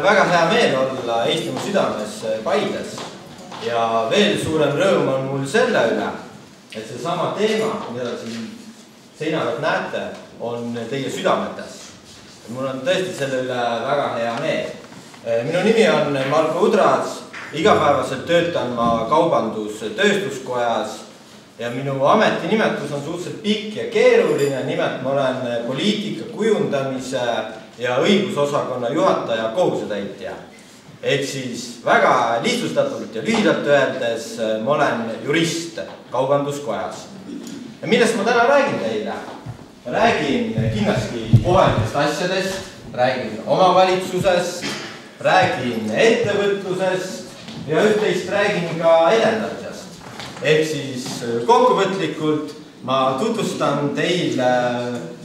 väga hea meel olla Eestimaa südames Paides ja veel suurem rõõm on mul selle üle, et seesama teema, mida siin seina pealt näete, on teie südametes. Mul on tõesti selle üle väga hea meel. Minu nimi on Marko Udras, igapäevaselt töötan ma kaubandus-tööstuskojas ja minu ametinimetus on suhteliselt pikk ja keeruline, nimelt ma olen poliitika kujundamise ja õigusosakonna juhataja kohusetäitja. Ehk siis väga lihtsustatult ja lühidalt öeldes ma olen jurist kaubanduskojas. Ja millest ma täna räägin teile? Ma räägin kindlasti kohalikest asjadest, räägin omavalitsusest, räägin ettevõtlusest ja üht-teist räägin ka edendamisest. Ehk siis kokkuvõtlikult ma tutvustan teile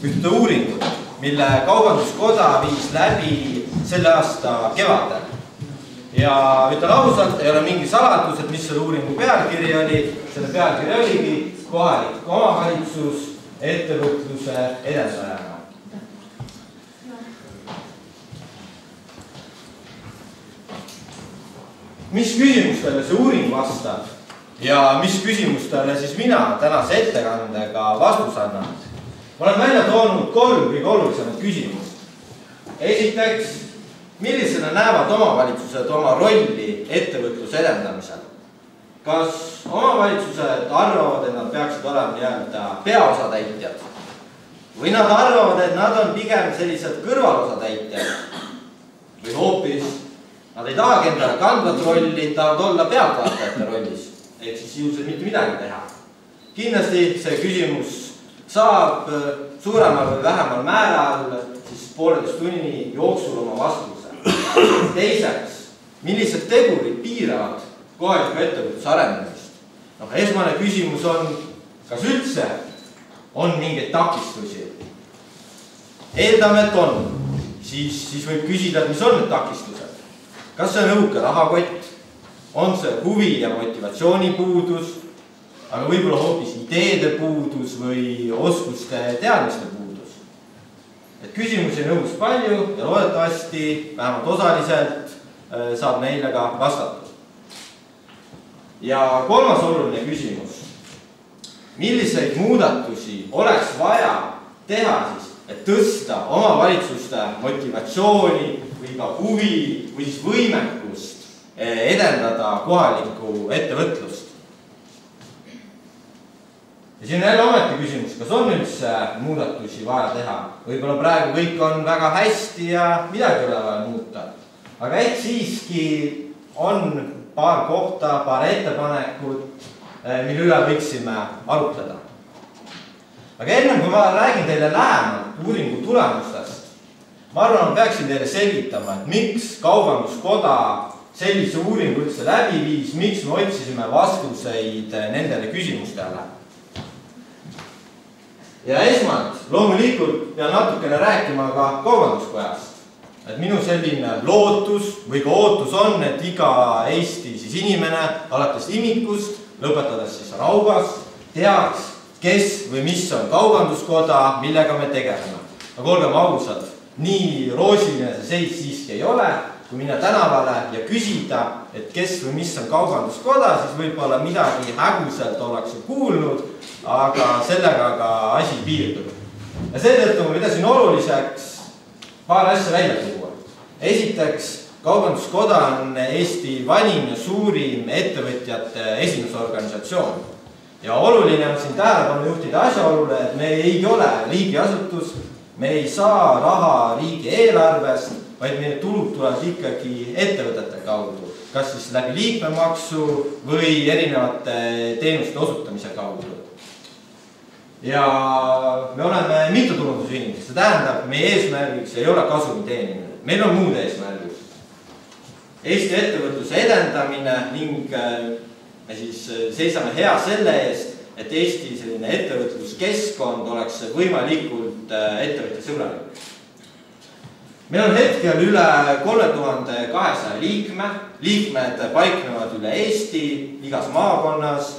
ühte uuringut, mille Kaubanduskoda viis läbi selle aasta kevadel. Ja ütlen ausalt, ei ole mingi saladus, et mis selle uuringu pealkiri oli. Selle pealkiri oligi kohalik omavalitsus ettevõtluse edendajana. Mis küsimustele see uuring vastab ja mis küsimustele siis mina tänase ettekandega vastus annan? Ma olen välja toonud 3 kõige olulisemat küsimust. Esiteks, millisena näevad omavalitsused oma rolli ettevõtluse edendamisel? Kas omavalitsused arvavad, et nad peaksid olema peaosatäitjad? Või nad arvavad, et nad on pigem sellised kõrvalosatäitjad? Või hoopis nad ei tahagi endale kandvat rolli, tahavad olla pealtvaatajate rollis, ehk siis jõudselt mitte midagi teha. Kindlasti see küsimus saab suuremal või vähemal määral siis 1,5 tunni jooksul oma vastuse. Teiseks, millised tegurid piiravad kohaliku ettevõtluse arendamist? Esmane küsimus on, kas üldse on mingeid takistusi? Eeldame, et on. Siis võib küsida, et mis on need takistused? Kas see on õhuke rahakott? On see huvi ja motivatsiooni puudus? Aga võib-olla hoopis ideede puudus või oskuste teadmiste puudus. Et küsimusi nõus palju ja loodetavasti vähemalt osaliselt saab neile ka vastatud. Ja 3. oluline küsimus. Milliseid muudatusi oleks vaja teha siis, et tõsta omavalitsuste motivatsiooni või ka huvi või siis võimekust edendada kohalikku ettevõtlust? Ja siin on jälle ometi küsimus, kas on üldse muudatusi vaja teha? Võib-olla praegu kõik on väga hästi ja midagi ei ole vaja muuta. Aga et siiski on paar kohta, paar ettepanekut, mille üle võiksime arutleda. Aga ennem kui ma räägin teile lähemalt uuringu tulemustest, ma arvan, et peaksin teile selgitama, et miks Kaubanduskoda sellise uuringu üldse läbi viis, miks me otsisime vastuseid nendele küsimustele. Ja esmalt, loomulikult pean natukene rääkima ka Kaubanduskojast. Et minu selline lootus või ka ootus on, et iga Eesti inimene alates imikust, lõpetades siis Raugast, teaks, kes või mis on Kaubanduskoda, millega me tegeleme. Aga olgem ausad, nii roosiline see seis siiski ei ole. Kui minna tänavale ja küsida, et kes või mis on Kaubanduskoda, siis võib-olla midagi häguselt ollakse kuulnud, aga sellega ka asi piirdub. Ja seetõttu ma pidasin oluliseks paar asja välja tuua. Esiteks, Kaubanduskoda on Eesti vanim ja suurim ettevõtjate esindusorganisatsioon. Ja oluline on siin tähelepanu juhtida asjaolule, et me ei ole riigiasutus, me ei saa raha riigieelarvest, vaid meie tulud tulevad ikkagi ettevõtete kaudu, kas siis läbi liikmemaksu või erinevate teenuste osutamise kaudu. Ja me oleme mittetulundusühing, see tähendab, meie eesmärgiks ei ole kasumi teenimine, meil on muud eesmärgid. Eesti ettevõtluse edendamine ning me siis seisame hea selle eest, et Eesti selline ettevõtluskeskkond oleks võimalikult ettevõtjasõbralik. Meil on hetkel üle 3200 liikme, liikmed paiknevad üle Eesti, igas maakonnas,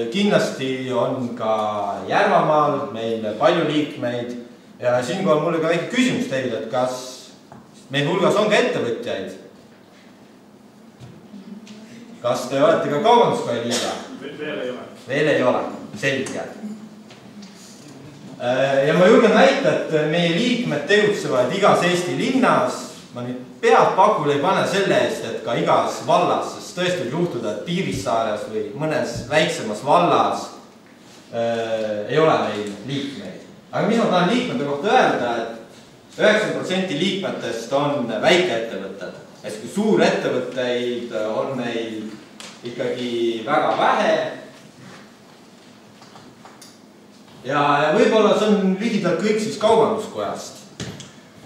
kindlasti on ka Järvamaal meil palju liikmeid ja siinkohal mulle ka väike küsimus teile, et kas meil hulgas on ka ettevõtjaid. Kas te olete ka Kaubanduskoja liige? Veel ei ole. Veel ei ole, selge. Ja ma julgen väita, et meie liikmed tegutsevad igas Eesti linnas. Ma nüüd pead pakule ei pane selle eest, et ka igas vallas, sest tõesti võib juhtuda, et Piirissaares või mõnes väiksemas vallas ei ole meil liikmeid. Aga mis ma tahan liikmete kohta öelda, et 90% liikmetest on väikeettevõtted. Et kui suurettevõtteid on meil ikkagi väga vähe. Ja võib-olla see on lühidalt kõik siis Kaubanduskojast.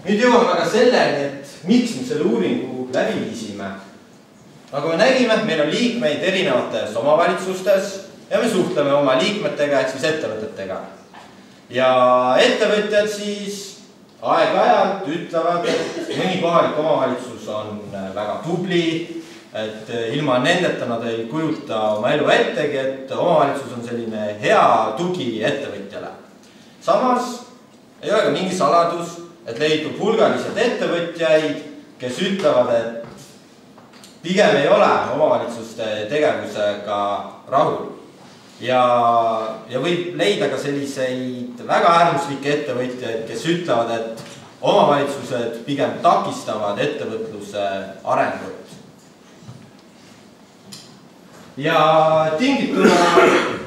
Nüüd jõuame aga selleni, et miks me selle uuringu läbi viisime. Nagu me nägime, meil on liikmeid erinevates omavalitsustes ja me suhtleme oma liikmetega ehk siis ettevõtetega. Ja ettevõtjad siis aeg-ajalt ütlevad, et mõni kohalik omavalitsus on väga tubli, et ilma nendeta nad ei kujuta oma elu ettegi, et omavalitsus on selline hea tugi ettevõtjale. Samas ei ole ka mingi saladus, et leidub hulgaliselt ettevõtjaid, kes ütlevad, et pigem ei ole omavalitsuste tegevusega rahul. Ja võib leida ka selliseid väga äärmuslikke ettevõtjaid, kes ütlevad, et omavalitsused pigem takistavad ettevõtluse arengut. Ja tingituna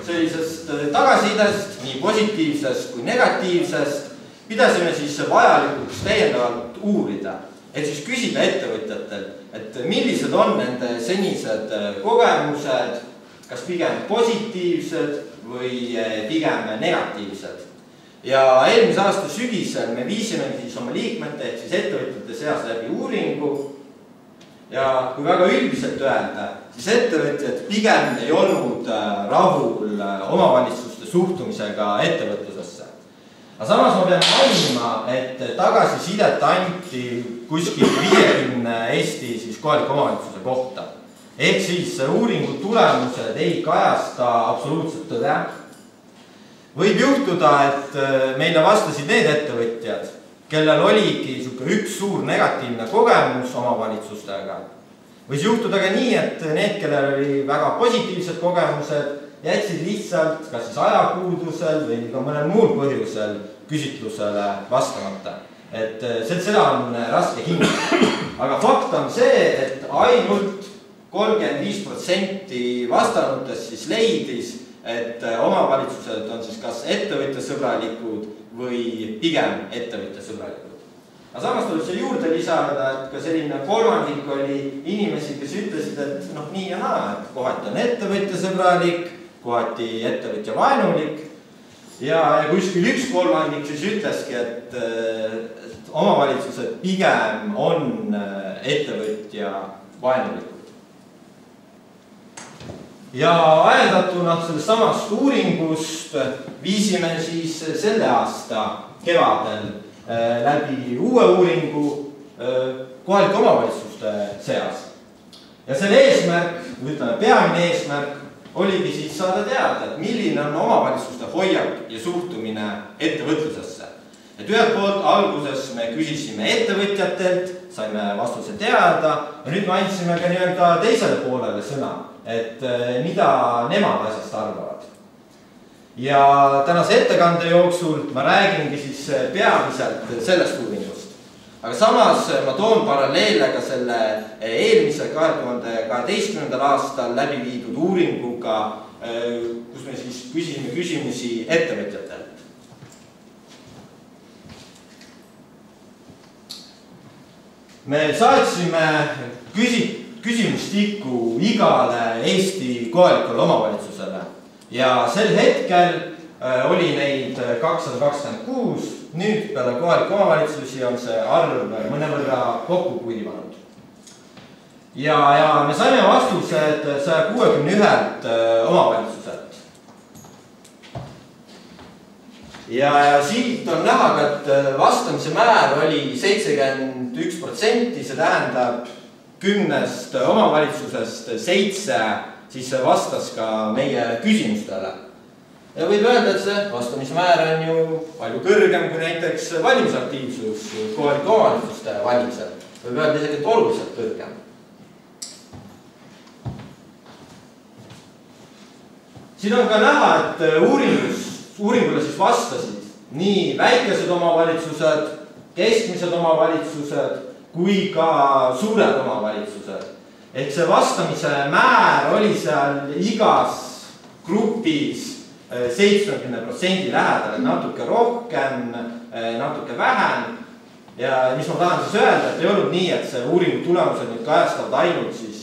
sellisest tagasisidest, nii positiivsest kui negatiivsest, pidasime siis vajalikuks täiendavalt uurida, et siis küsida ettevõtjatelt, et millised on nende senised kogemused, kas pigem positiivsed või pigem negatiivsed. Ja eelmise aasta sügisel me viisime siis oma liikmete ehk siis ettevõtjate seas läbi uuringu. Ja kui väga üldiselt öelda, siis ettevõtjad pigem ei olnud rahul omavalitsuste suhtumisega ettevõtlusesse. Aga samas ma pean mainima, et tagasisidet anti kuskil 50 Eesti siis kohaliku omavalitsuse kohta. Ehk siis uuringu tulemused ei kajasta absoluutselt tõde. Võib juhtuda, et meile vastasid need ettevõtjad, kellel oligi üks suur negatiivne kogemus omavalitsustega. Võis juhtuda ka nii, et need, kellel oli väga positiivsed kogemused, jätsid lihtsalt kas siis ajapuudusel või ka mõnel muul põhjusel küsitlusele vastamata. Et seda on raske hinnata. Aga fakt on see, et ainult 35% vastanutest siis leidis, et omavalitsused on siis kas ettevõtjasõbralikud või pigem ettevõtjasõbralikud. Aga samas tuleb see juurde lisada, et ka selline kolmandik oli inimesi, kes ütlesid, et nii ja naa, et kohati on ettevõtjasõbralik, kohati ettevõtja vaenulik. Ja kuskil 1/3 siis ütleski, et omavalitsused pigem on ettevõtja vaenulikud. Ja ajendatuna sellest samast uuringust viisime siis selle aasta kevadel läbi uue uuringu kohalike omavalitsuste seas. Ja selle eesmärk, ütleme peamine eesmärk, oligi siis saada teada, et milline on omavalitsuste hoiak ja suhtumine ettevõtlusesse. Et ühelt poolt alguses me küsisime ettevõtjatelt, saime vastuse teada ja nüüd me andsime ka nii-öelda teisele poolele sõna, et mida nemad asjast arvavad. Ja tänase ettekande jooksul ma räägingi siis peamiselt sellest uuringust. Aga samas ma toon paralleele ka selle eelmise 2012. aastal läbi viidud uuringuga, kus me siis küsime küsimusi ettevõtjatelt. Me saatsime küsimustiku igale Eesti kohalikule omavalitsusele ja sel hetkel oli neid 226, nüüd peale kohaliku omavalitsusi on see arv mõnevõrra kokku kuivanud. Ja me saime vastused 161 omavalitsuselt. Ja siit on näha, et vastamise määr oli 71%, see tähendab 10 omavalitsusest 7 siis vastas ka meie küsimustele. Ja võib öelda, et see vastamismäär on ju palju kõrgem kui näiteks valimisaktiivsus kohalike omavalitsuste valimisel. võib öelda isegi, et oluliselt kõrgem. Siin on ka näha, et uuringule siis vastasid nii väikesed omavalitsused, keskmised omavalitsused kui ka suured omavalitsused. Ehk see vastamise määr oli seal igas grupis 70% lähedal, natuke rohkem, natuke vähem. Ja mis ma tahan siis öelda, et ei olnud nii, et see uuringu tulemused nüüd kajastavad ainult siis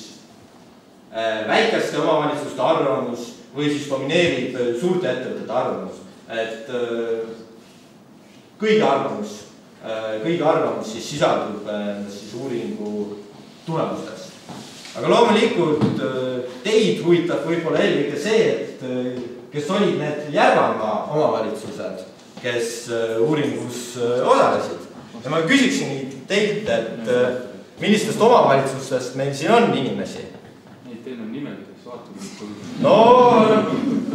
väikeste omavalitsuste arvamus või siis domineerib suurte ettevõtete arvamus. Et kõigi arvamus siis sisaldub siis uuringu tulemustes. Aga loomulikult teid huvitab võib-olla eelkõige see, et kes olid need Järvamaa omavalitsused, kes uuringus osalesid. Ja ma küsiksin teilt, et millistest omavalitsustest meil siin on inimesi? Teil on nimekirjas, vaatame. No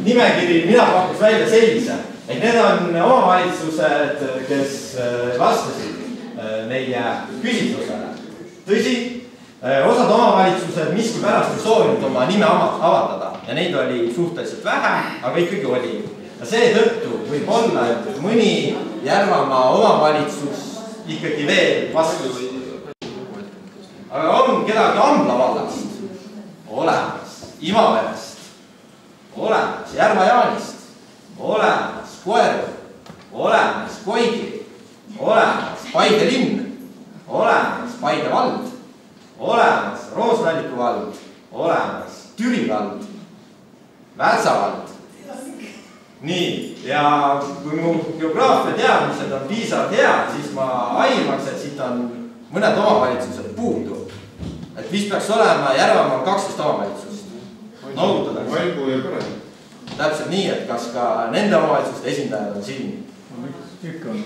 nimekiri, mina pakuks välja sellise. Et need on omavalitsused, kes vastasid meie küsitlusele. Tõsi, osad omavalitsused miski pärast ei soovinud oma nime avaldada ja neid oli suhteliselt vähe, aga ikkagi oli. Ja seetõttu võib olla, et mõni Järvamaa omavalitsus ikkagi veel vastus. Aga on kedagi Ambla vallast olemas, Imaverest olemas, Järva-Jaanist olemas, Koeru olemas, Koigi olemas, Paide linn olemas, Paide vald olemas, Roosnalliku vald olemas, Türi vald, Väätsa vald. Nii, ja kui mu geograafia teadmised on piisavalt head, siis ma aimaks, et siit on mõned omavalitsused puudu. Et vist peaks olema Järvamaa 12 omavalitsust. Noogutadaks. Valgu ja Kõre. Täpselt nii, et kas ka nende omavalitsuste esindajad on siin. Ikka on.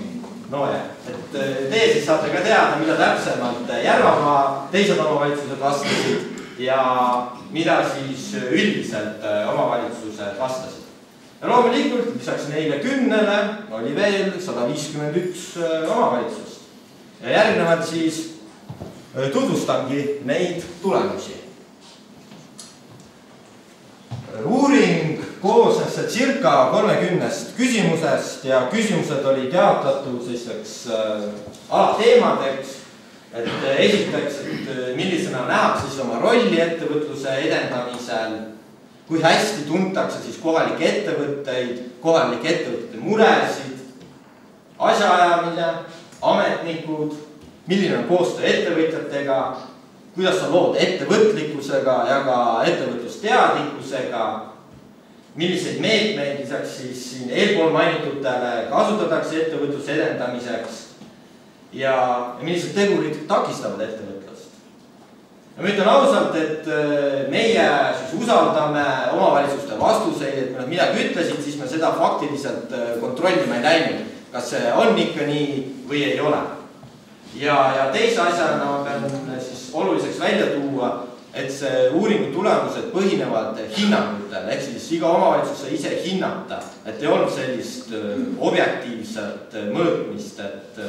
No jah, et teie siis saate ka teada, mida täpsemalt Järvamaa teised omavalitsused vastasid ja mida siis üldiselt omavalitsused vastasid. Ja loomulikult lisaks neile 10 oli veel 151 omavalitsust. Ja järgnevalt siis tutvustangi neid tulemusi. Uuring koosnes circa 30 küsimusest ja küsimused olid jaotatud sellisteks alateemadeks. Et esiteks, et millisena nähakse siis oma rolli ettevõtluse edendamisel, kui hästi tuntakse siis kohalikke ettevõtteid, kohalike ettevõtete muresid, asjaajamine, ametnikud, milline on koostöö ettevõtjatega, kuidas on lood ettevõtlikkusega ja ka ettevõtlusteadlikkusega, milliseid meetmeid lisaks siis siin eelpool mainitutele kasutatakse ettevõtluse edendamiseks ja millised tegurid takistavad ettevõtlust. Ja ma ütlen ausalt, et meie siis usaldame omavalitsuste vastuseid, et kui nad midagi ütlesid, siis me seda faktiliselt kontrollima ei läinud, kas see on ikka nii või ei ole. Ja teise asjana ma pean siis oluliseks välja tuua, et see uuringu tulemused põhinevad hinnangutel, ehk siis iga omavalitsus sai ise hinnata, et ei olnud sellist objektiivset mõõtmist, et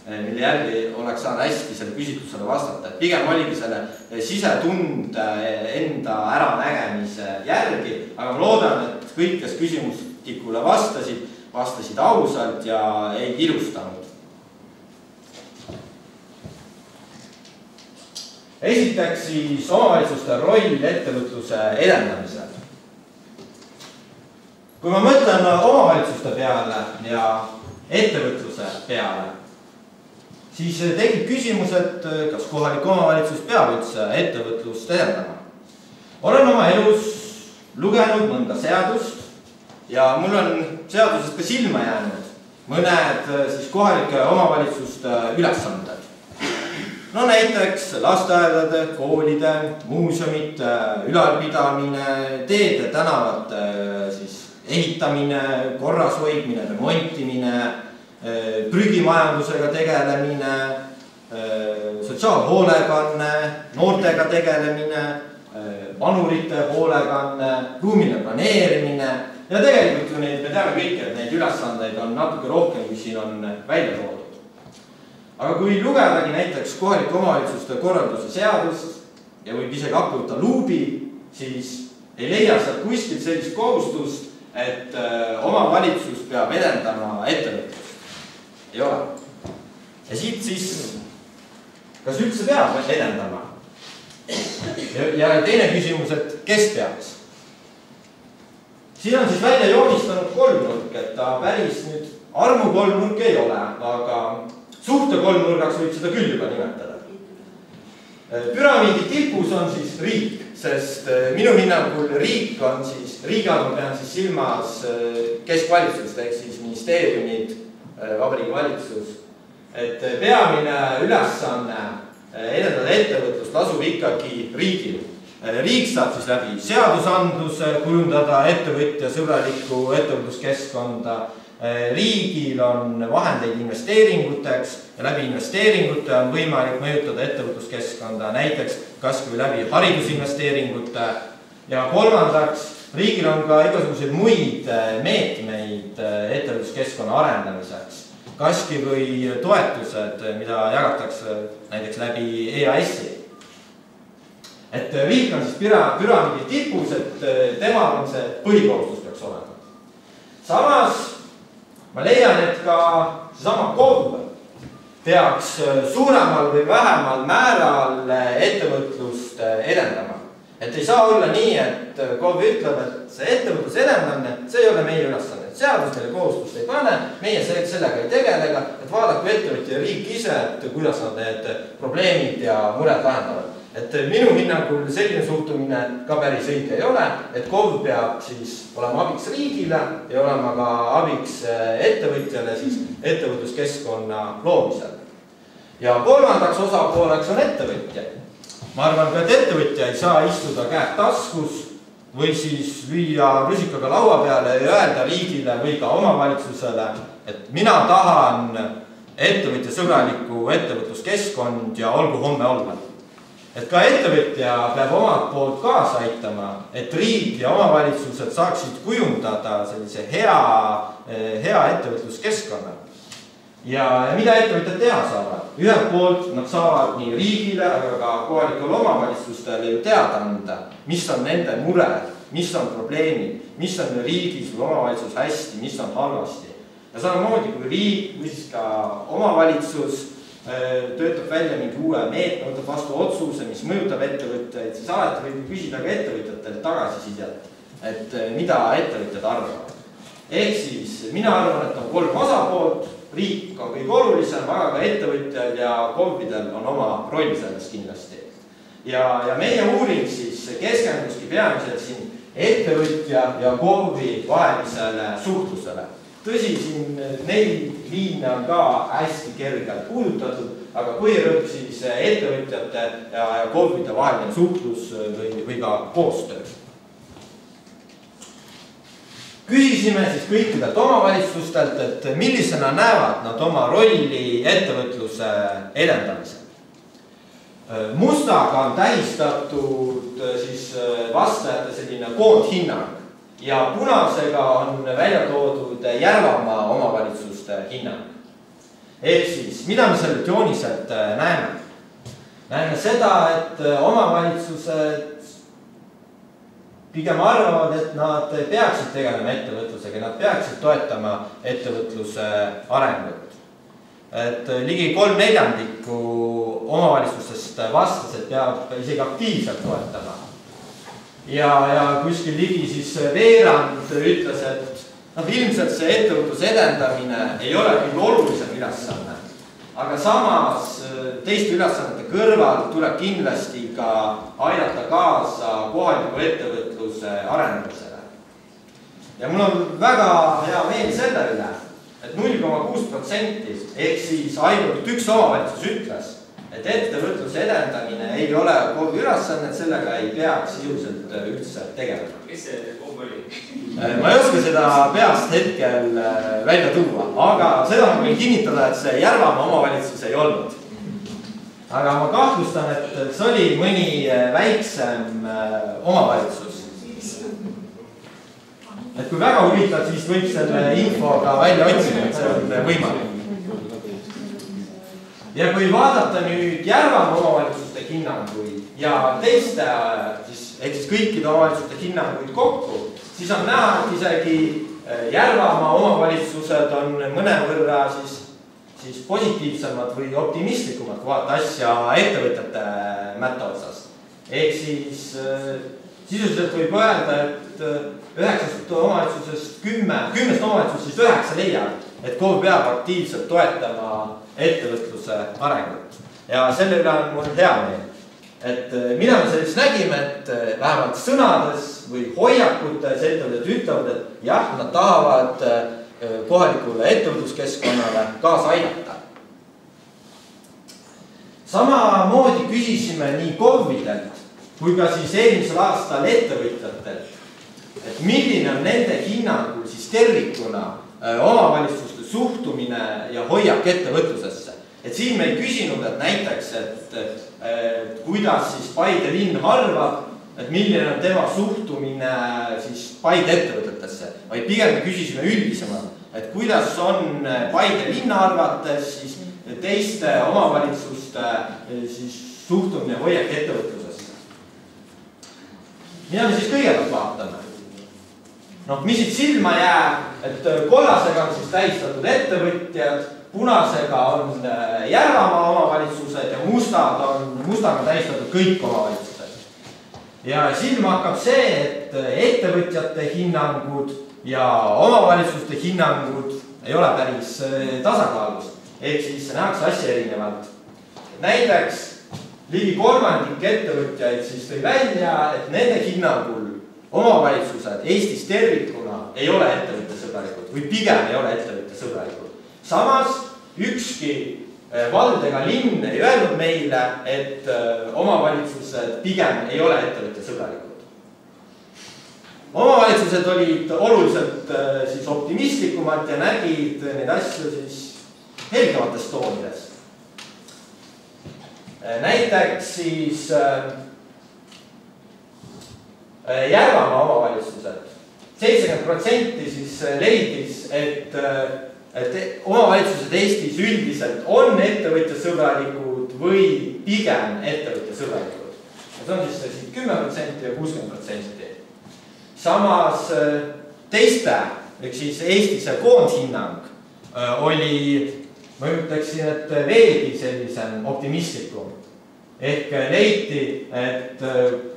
mille järgi oleks saanud hästi selle küsitlusele vastata. Et pigem oligi selle sisetunde enda äranägemise järgi, aga ma loodan, et kõik, kes küsimustikule vastasid ausalt ja ei ilustanud. Esiteks siis omavalitsuste roll ettevõtluse edendamisel. Kui ma mõtlen omavalitsuste peale ja ettevõtluse peale, siis tekib küsimus, et kas kohalik omavalitsus peab üldse ettevõtlust edendama. Olen oma elus lugenud mõnda seadust ja mul on seadusest ka silma jäänud mõned siis kohalike omavalitsuste ülesanded. No näiteks lasteaedade, koolide, muuseumite ülalpidamine, teede, tänavate siis ehitamine, korras hoidmine, remontimine, prügimajandusega tegelemine, sotsiaalhoolekanne, noortega tegelemine, vanurite hoolekanne, ruumiline planeerimine ja tegelikult ju me teame kõik, et neid ülesandeid on natuke rohkem, kui siin on välja toodud. Aga kui lugedagi näiteks kohalike omavalitsuste korralduse seadust ja võib isegi hakata luubi, siis ei leia sealt kuskilt sellist kohustust, et omavalitsus peab edendama ettevõtlust. Ei ole. Ja siit siis, kas üldse peab edendama? Ja teine küsimus, et kes peaks? Siin on siis välja joonistanud kolmnurk, et ta päris nüüd armu kolmnurk ei ole, aga suhte kolmnurgaks võib seda küll juba nimetada. Püramiidi tipus on siis riik, sest minu hinnangul riik on siis, riigi all ma pean siis silmas keskvalitsust ehk siis ministeeriumid, Vabariigi Valitsus. Et peamine ülesanne edendada ettevõtlust lasub ikkagi riigil. Riik saab siis läbi seadusandluse kujundada ettevõtja sõbralikku ettevõtluskeskkonda. Riigil on vahendeid investeeringuteks ja läbi investeeringute on võimalik mõjutada ettevõtluskeskkonda, näiteks kas või läbi haridusinvesteeringute. Ja kolmandaks, riigil on ka igasuguseid muid meetmeid ettevõtluskeskkonna arendamiseks. Kaski või toetused, mida jagatakse näiteks läbi EAS-i. Et riik on siis püramiidi tipus, et temal on see põhikohustus peaks olema. Samas ma leian, et ka seesama KOV peaks suuremal või vähemal määral ettevõtlust edendama. Et ei saa olla nii, et KOV ütleb, et see ettevõtlus edendamine, see ei ole meie ülesanne. Seadus meile kohustust ei pane, meie sellega ei tegelega, et vaadaku ettevõtja ja riik ise, et kuidas nad need probleemid ja mured lahendavad. Et minu hinnangul selline suhtumine ka päris õige ei ole, et KOV peab siis olema abiks riigile ja olema ka abiks ettevõtjale siis ettevõtluskeskkonna loomisel. Ja kolmandaks osapooleks on ettevõtja. Ma arvan ka, et ettevõtja ei saa istuda käed taskus või siis lüüa rusikaga laua peale ja öelda riigile või ka omavalitsusele, et mina tahan ettevõtja sõbralikku ettevõtluskeskkond ja olgu homme olla. Et ka ettevõtja peab omalt poolt kaasa aitama, et riik ja omavalitsused saaksid kujundada sellise hea ettevõtluskeskkonna. Ja mida ettevõtjad teha saavad? Ühelt poolt nad saavad nii riigile, aga ka kohalikele omavalitsustele ju teada anda, mis on nende mured, mis on probleemid, mis on riigis või omavalitsus hästi, mis on halvasti. Ja samamoodi kui riik või siis ka omavalitsus töötab välja mingi uue meetme, võtab vastu otsuse, mis mõjutab ettevõtjaid, siis alati võib küsida ka ettevõtjatelt tagasisidet, et mida ettevõtjad arvavad. Ehk siis mina arvan, et on kolm osapoolt, riik on kõige olulisem, aga ka ettevõtjad ja KOV-idel on oma roll selles kindlasti. Ja meie uuring siis keskenduski peamiselt siin ettevõtja ja KOV-i vahelisele suhtlusele. Tõsi, siin neid liine on ka hästi kergelt puudutatud, aga põhirõhk siis ettevõtjate ja KOV-ide vaheline suhtlus või ka koostöö. Küsisime siis kõikidelt omavalitsustelt, et millisena näevad nad oma rolli ettevõtluse edendamisel. Mustaga on tähistatud siis vastajate selline koondhinnang. Ja punasega on välja toodud Järvamaa omavalitsuste hinnang. Ehk siis, mida me sellelt jooniselt näeme? Näeme seda, et omavalitsused pigem arvavad, et nad peaksid tegelema ettevõtlusega, nad peaksid toetama ettevõtluse arengut. Et ligi 3/4 omavalitsustest vastas, et peab isegi aktiivselt toetama. Ja kuskil ligi siis veerand ütles, et ilmselt see ettevõtluse edendamine ei ole kõige olulisem ülesanne. Aga samas teiste ülesannete kõrval tuleb kindlasti ka aidata kaasa kohaliku ettevõtluse arendamisele. Ja mul on väga hea meel selle üle, et 0,6% ehk siis ainult üks omavalitsus ütles, et ettevõtluse edendamine ei ole KOV-i ülesanne, et sellega ei peaks jõuselt üldse tegelema. Kes see KOV oli? Ma ei oska seda peast hetkel välja tuua, aga seda ma võin kinnitada, et see Järvamaa omavalitsus ei olnud. Aga ma kahtlustan, et see oli mõni väiksem omavalitsus. Et kui väga huvitad, siis võib selle info ka välja otsida, et see on võimalik. ja kui vaadata nüüd Järvamaa omavalitsuste hinnanguid ja teiste, ehk siis kõikide omavalitsuste hinnanguid kokku, siis on näha, et isegi Järvamaa omavalitsused on mõnevõrra siis positiivsemad või optimistlikumad, kui vaadata asja ettevõtjate mätta otsas. Ehk siis sisuliselt võib öelda, et 9 omavalitsusest 10 omavalitsusest 9 leiab, et KOV peab aktiivselt toetama ettevõtluse arengut. Ja selle üle on mul hea meel. Et mida me sellist nägime, et vähemalt sõnades või hoiakutes ettevõtjad ütlevad, et jah, nad tahavad kohalikule ettevõtluskeskkonnale kaasa aidata. Samamoodi küsisime nii KOV-idelt kui ka siis eelmisel aastal ettevõtjatelt, et milline on nende hinnangul siis tervikuna omavalitsuste suhtumine ja hoiak ettevõtlusesse. Et siin me ei küsinud, et näiteks, et kuidas siis Paide linn arvab, et milline on tema suhtumine siis Paide ettevõtetesse, vaid pigem küsisime üldisemalt, et kuidas on Paide linna arvates siis teiste omavalitsuste siis suhtumine ja hoiak ettevõtlusesse. Mida me siis kõigepealt vaatame? Mis siit silma jääb, et kollasega on siis tähistatud ettevõtjad, punasega on Järvamaa omavalitsused ja mustaga tähistatud kõik omavalitsused. Ja silma hakkab see, et ettevõtjate hinnangud ja omavalitsuste hinnangud ei ole päris tasakaalus. Ehk siis nähakse asja erinevalt. Näiteks ligi kolmandik ettevõtjaid siis tõi välja, et nende hinnangul omavalitsused Eestis tervikuna ei ole ettevõttesõbralikud või pigem ei ole ettevõttesõbralikud. Samas ükski vald ega linn ei öelnud meile, et omavalitsused pigem ei ole ettevõttesõbralikud. Omavalitsused olid oluliselt siis optimistlikumad ja nägid neid asju siis helgemates toonides. Näiteks siis Järvamaa omavalitsused 70% siis leidis, et omavalitsused Eestis üldiselt on ettevõtjasõbralikud või pigem ettevõtjasõbralikud. See on siis 10% ja 60%. Samas teiste, ehk siis Eestise koondhinnang oli, ma ütleksin, et veelgi sellisem optimistlikum. Ehk leiti, et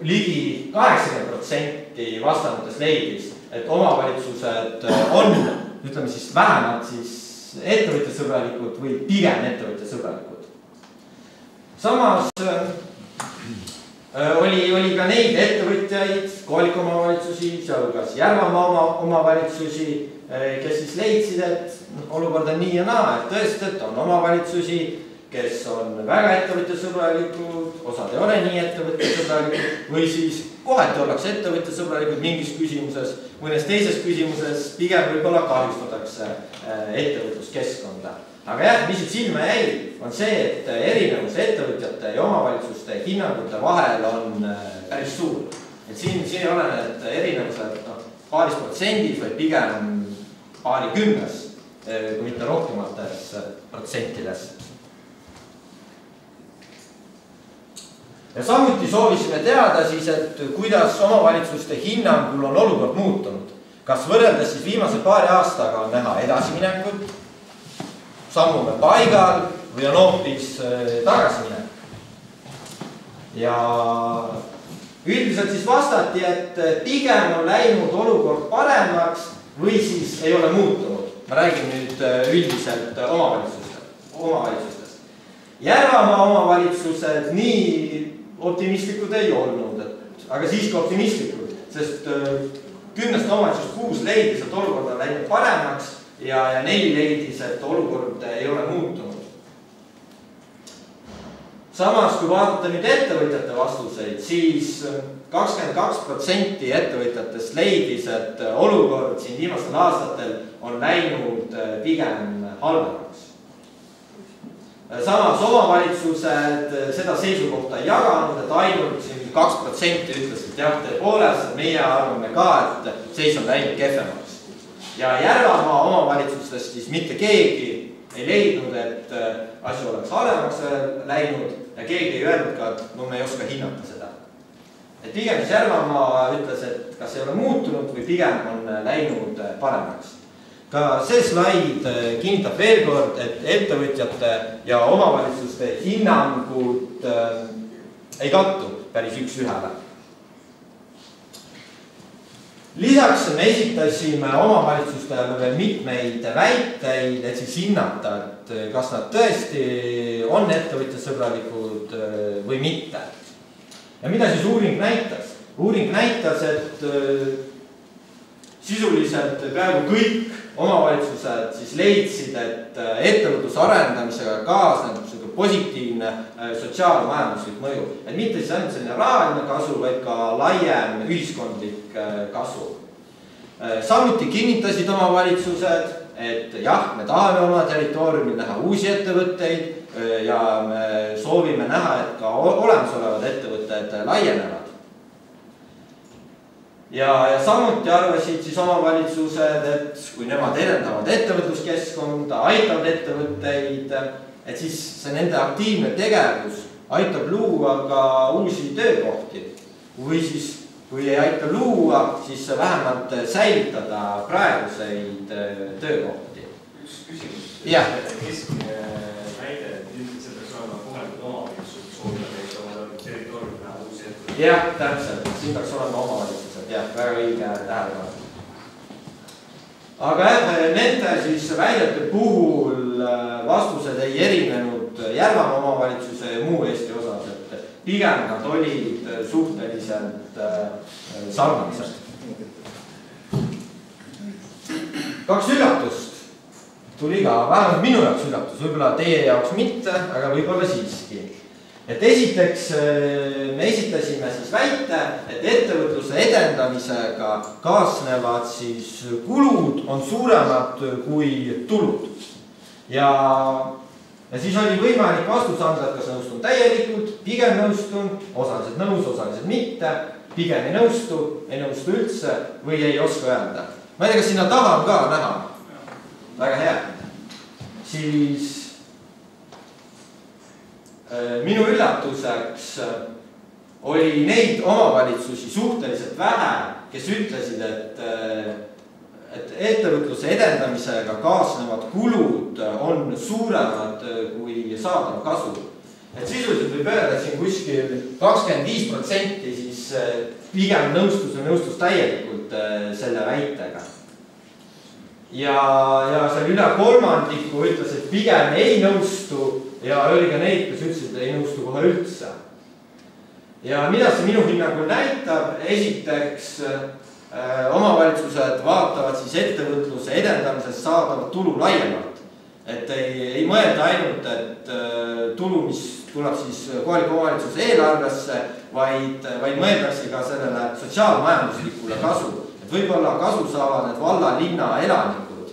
ligi 80% vastanutest leidis, et omavalitsused on, ütleme siis vähemalt siis ettevõtjasõbralikud või pigem ettevõtjasõbralikud. Samas oli ka neid ettevõtjaid, kohalikke omavalitsusi, sealhulgas Järvamaa omavalitsusi, kes siis leidsid, et olukord on nii ja naa, et tõesti, et on omavalitsusi, kes on väga ettevõtjasõbralikud, osad ei ole nii ettevõtjasõbralikud või siis kohati ollakse ettevõtjasõbralikud mingis küsimuses, mõnes teises küsimuses pigem võib-olla kahjustatakse ettevõtluskeskkonda. Aga jah, mis siit silma jäi, on see, et erinevus ettevõtjate ja omavalitsuste hinnangute vahel on päris suur. Et siin ei ole need erinevused paaris protsendis, vaid pigem paarikümnes, kui mitte rohkemates protsentides. Ja samuti soovisime teada siis, et kuidas omavalitsuste hinnangul on olukord muutunud. Kas võrreldes siis viimase paari aastaga on näha edasiminekut, sammume paigal või on hoopis tagasiminek. Ja üldiselt siis vastati, et pigem on läinud olukord paremaks või siis ei ole muutunud. Ma räägin nüüd üldiselt omavalitsustest. Järvamaa omavalitsused nii optimistlikud ei olnud, aga siiski optimistlikud, sest 10 omavalitsusest 6 leidis, et olukord on läinud paremaks ja 4 leidis, et olukord ei ole muutunud. Samas, kui vaadata nüüd ettevõtjate vastuseid, siis 22% ettevõtjatest leidis, et olukord siin viimastel aastatel on läinud pigem halvemaks. Samas omavalitsused seda seisukohta ei jaganud, et ainult 2% ütles, et jah, tõepoolest, meie arvame ka, et seis on läinud kehvemaks. Ja Järvamaa omavalitsustest siis mitte keegi ei leidnud, et asi oleks halvemaks läinud ja keegi ei öelnud ka, et no me ei oska hinnata seda. Et pigem siis Järvamaa ütles, et kas ei ole muutunud või pigem on läinud paremaks. Ka see slaid kinnitab veel kord, et ettevõtjate ja omavalitsuste hinnangud ei kattu päris üks ühele. Lisaks me esitasime omavalitsustele veel mitmeid väiteid, et siis hinnata, et kas nad tõesti on ettevõtjasõbralikud või mitte. Ja mida siis uuring näitas? Uuring näitas, et sisuliselt peaaegu kõik omavalitsused siis leidsid, et ettevõtluse arendamisega kaasneb positiivne sotsiaalmajanduslik mõju. Et mitte siis ainult selline rahaline kasu, vaid ka laiem ühiskondlik kasu. Samuti kinnitasid omavalitsused, et jah, me tahame oma territooriumil näha uusi ettevõtteid ja me soovime näha, et ka olemasolevad ettevõtted laienevad. Ja samuti arvasid siis omavalitsused, et kui nemad edendavad ettevõtluskeskkonda, aitavad ettevõtteid, et siis see nende aktiivne tegevus aitab luua ka uusi töökohti. Või siis, kui ei aita luua, siis vähemalt säilitada praeguseid töökohti. Üks küsimus. Keskmine näide, et ilmselt see peaks olema kohalikud omavalitsused soovida neid oma territooriumil näha uusi ettevõtteid. Jah, täpselt. Siin peaks olema omavalitsused. Jah, väga õige tähelepanu. Aga nende siis väidete puhul vastused ei erinenud Järvamaa omavalitsuse ja muu Eesti osas, et pigem nad olid suhteliselt sarnased. Kaks üllatust tuli ka, vähemalt minu jaoks üllatus, võib-olla teie jaoks mitte, aga võib-olla siiski. Et esiteks me esitasime siis väite, et ettevõtluse edendamisega kaasnevad siis kulud on suuremad kui tulud. Ja siis oli võimalik vastus anda, et kas nõustun täielikult, pigem nõustun, osaliselt nõus, osaliselt mitte, pigem ei nõustu üldse või ei oska öelda. Ma ei tea, kas sinna taha on ka näha. Väga hea. Siis minu üllatuseks oli neid omavalitsusi suhteliselt vähe, kes ütlesid, et ettevõtluse edendamisega kaasnevad kulud on suuremad kui saadav kasu. Et sisuliselt võib öelda, et siin kuskil 25% siis pigem nõustus täielikult selle väitega. Ja seal üle kolmandiku ütles, et pigem ei nõustu ja oli ka neid, kes ütlesid, et ei nõustu kohe üldse. Ja mida see minu hinnangul näitab? Esiteks omavalitsused vaatavad siis ettevõtluse edendamisest saadavat tulu laiemalt. Et ei mõelda ainult, et tulu, mis tuleb siis kohaliku omavalitsuse eelarvesse, vaid mõeldakse ka sellele sotsiaalmajanduslikule kasu. Et võib-olla kasu saavad need valla linna elanikud.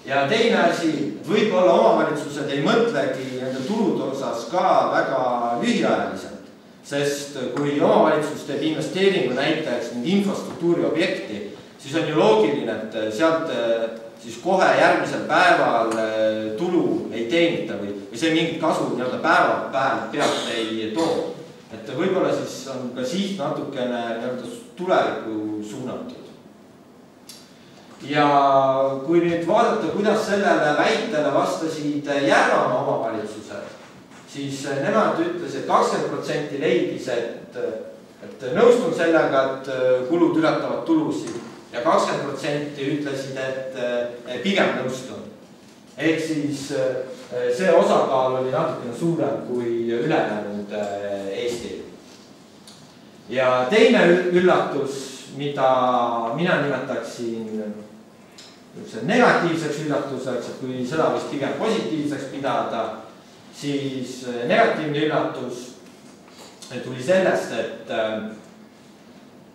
Ja teine asi, võib-olla omavalitsused ei mõtlegi nende tulude osas ka väga lühiajaliselt, sest kui omavalitsus teeb investeeringu näiteks infrastruktuuri objekti, siis on ju loogiline, et sealt siis kohe järgmisel päeval tulu ei teenita või see mingit kasu päeva pealt ei too. Et võib-olla siis on ka siit natukene tulevikku suunatud. Ja kui nüüd vaadata, kuidas sellele väitele vastasid Järvamaa omavalitsused, siis nemad ütles, et 20% leidis, et nõustun sellega, et kulud ületavad tulusid ja 20% ütlesid, et pigem nõustun. Ehk siis see osakaal oli natukene suurem kui ülejäänud Eestil. Ja teine üllatus, mida mina nimetaksin negatiivseks üllatuseks, et kui seda võis pigem positiivseks pidada, siis negatiivne üllatus tuli sellest,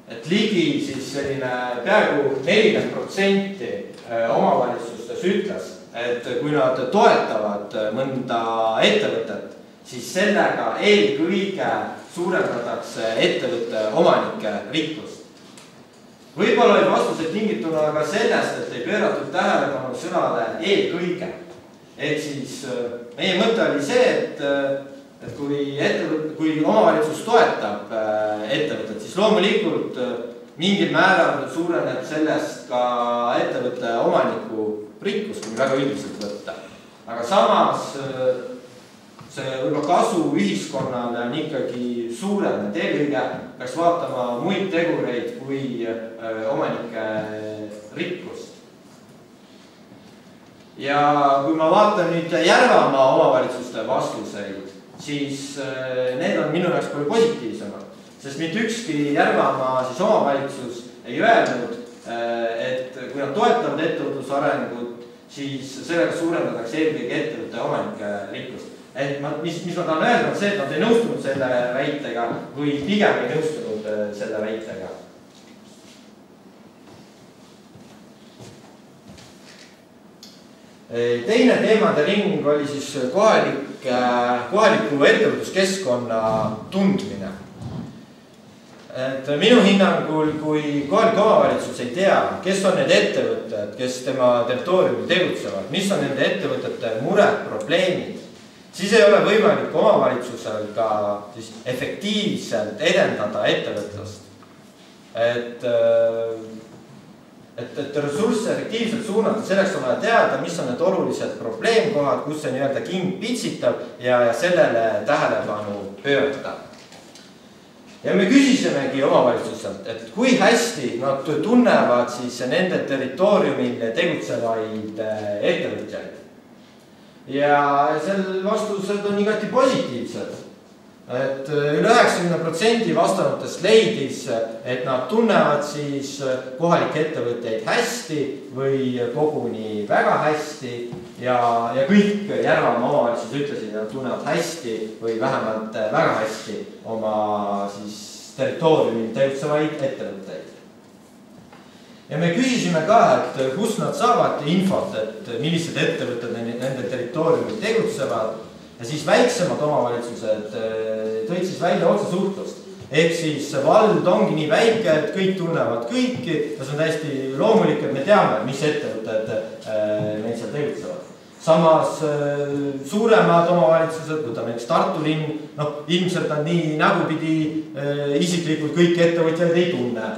et ligi siis selline peaaegu 40% omavalitsustes ütles, et kui nad toetavad mõnda ettevõtet, siis sellega eelkõige suurendatakse ettevõtte omanike rikkust. Võib-olla oli vastused tingituna ka sellest, et ei pööratud tähelepanu sõnale eelkõige. Ehk siis meie mõte oli see, et kui omavalitsus toetab ettevõtet, siis loomulikult mingil määral suureneb sellest ka ettevõtte omaniku rikkus, kui väga üldiselt võtta. Aga samas see võib-olla kasu ühiskonnale on ikkagi suurem, et eelkõige peaks vaatama muid tegureid kui omanike rikkust. Ja kui ma vaatan nüüd Järvamaa omavalitsuste vastuseid, siis need on minu jaoks palju positiivsemad, sest mitte ükski Järvamaa omavalitsus ei öelnud, et kui nad toetavad ettevõtlusarengut, siis sellega suurendatakse eelkõige ettevõtte omanike rikkust. Et mis ma tahan öelda, on see, et nad ei nõustunud selle väitega või pigem ei nõustunud selle väitega. Teine teemade ring oli siis kohaliku ettevõtluskeskkonna tundmine. Et minu hinnangul, kui kohalik omavalitsus ei tea, kes on need ettevõtted, kes tema territooriumil tegutsevad, mis on nende ettevõtete mured, probleemid, siis ei ole võimalik omavalitsusel ka siis efektiivselt edendada ettevõtlust. Et ressursse efektiivselt suunata, selleks on vaja teada, mis on need olulised probleemkohad, kus see nii-öelda king pitsitab ja sellele tähelepanu pöörata. Ja me küsisimegi omavalitsuselt, et kui hästi nad tunnevad siis nende territooriumil tegutsevaid ettevõtjaid. Ja sel vastused on igati positiivsed. Et üle 90% vastanutest leidis, et nad tunnevad siis kohalikke ettevõtteid hästi või koguni väga hästi ja kõik Järvamaa omavalitsused ütlesid, et nad tunnevad hästi või vähemalt väga hästi oma siis territooriumil tegutsevaid ettevõtteid. Ja me küsisime ka, et kust nad saavad infot, et millised ettevõtted nende territooriumil tegutsevad. Ja siis väiksemad omavalitsused tõid siis välja otsesuhtlust. Ehk siis vald ongi nii väike, et kõik tunnevad kõiki ja see on täiesti loomulik, et me teame, mis ettevõtted meil seal tegutsevad. Samas suuremad omavalitsused, võtame näiteks Tartu linn, ilmselt on nii nägupidi isiklikult kõik ettevõtjaid ei tunne.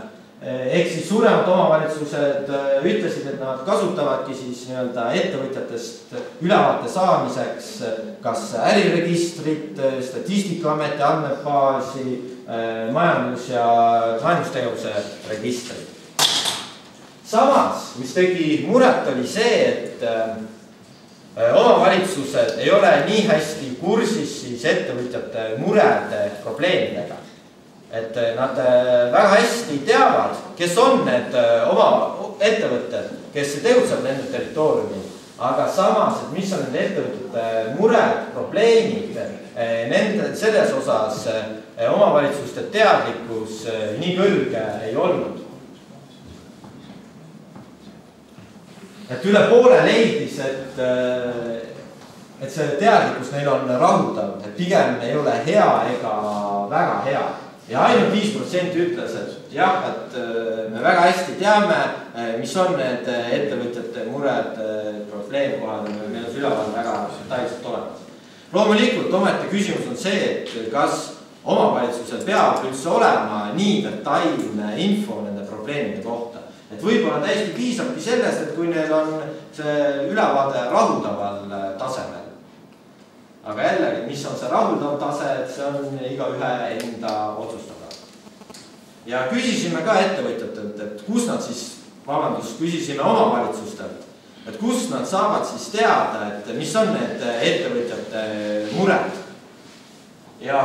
Ehk siis suuremad omavalitsused ütlesid, et nad kasutavadki siis nii-öelda ettevõtjatest ülevaate saamiseks kas äriregistrit, Statistikaameti andmebaasi, majandus- ja majandustegevuse registrit. Samas, mis tegi muret, oli see, et omavalitsused ei ole nii hästi kursis siis ettevõtjate murede probleemidega. Et nad väga hästi teavad, kes on need oma ettevõtted, kes tegutsevad nende territooriumil, aga samas, et mis on nende ettevõtete mured, probleemid, selles osas omavalitsuste teadlikkus nii kõrge ei olnud. Et üle poole leidis, et see teadlikkus neil on rahuldav, et pigem ei ole hea ega väga hea. Ja ainult 5% ütles, et jah, et me väga hästi teame, mis on need ettevõtjate mured, probleemkohad, meil on üleval väga detailselt olemas. Loomulikult ometi küsimus on see, et kas omavalitsusel peab üldse olema nii detailne info nende probleemide kohta. Et võib-olla täiesti piisabki sellest, et kui neil on see ülevaade rahuldaval tasemel. Aga jällegi, mis on see rahuldav tase, et see on igaühe enda otsustada. Ja küsisime ka ettevõtjatelt, et kus nad siis, küsisime omavalitsustelt, et kus nad saavad siis teada, et mis on need ettevõtjate mured. Ja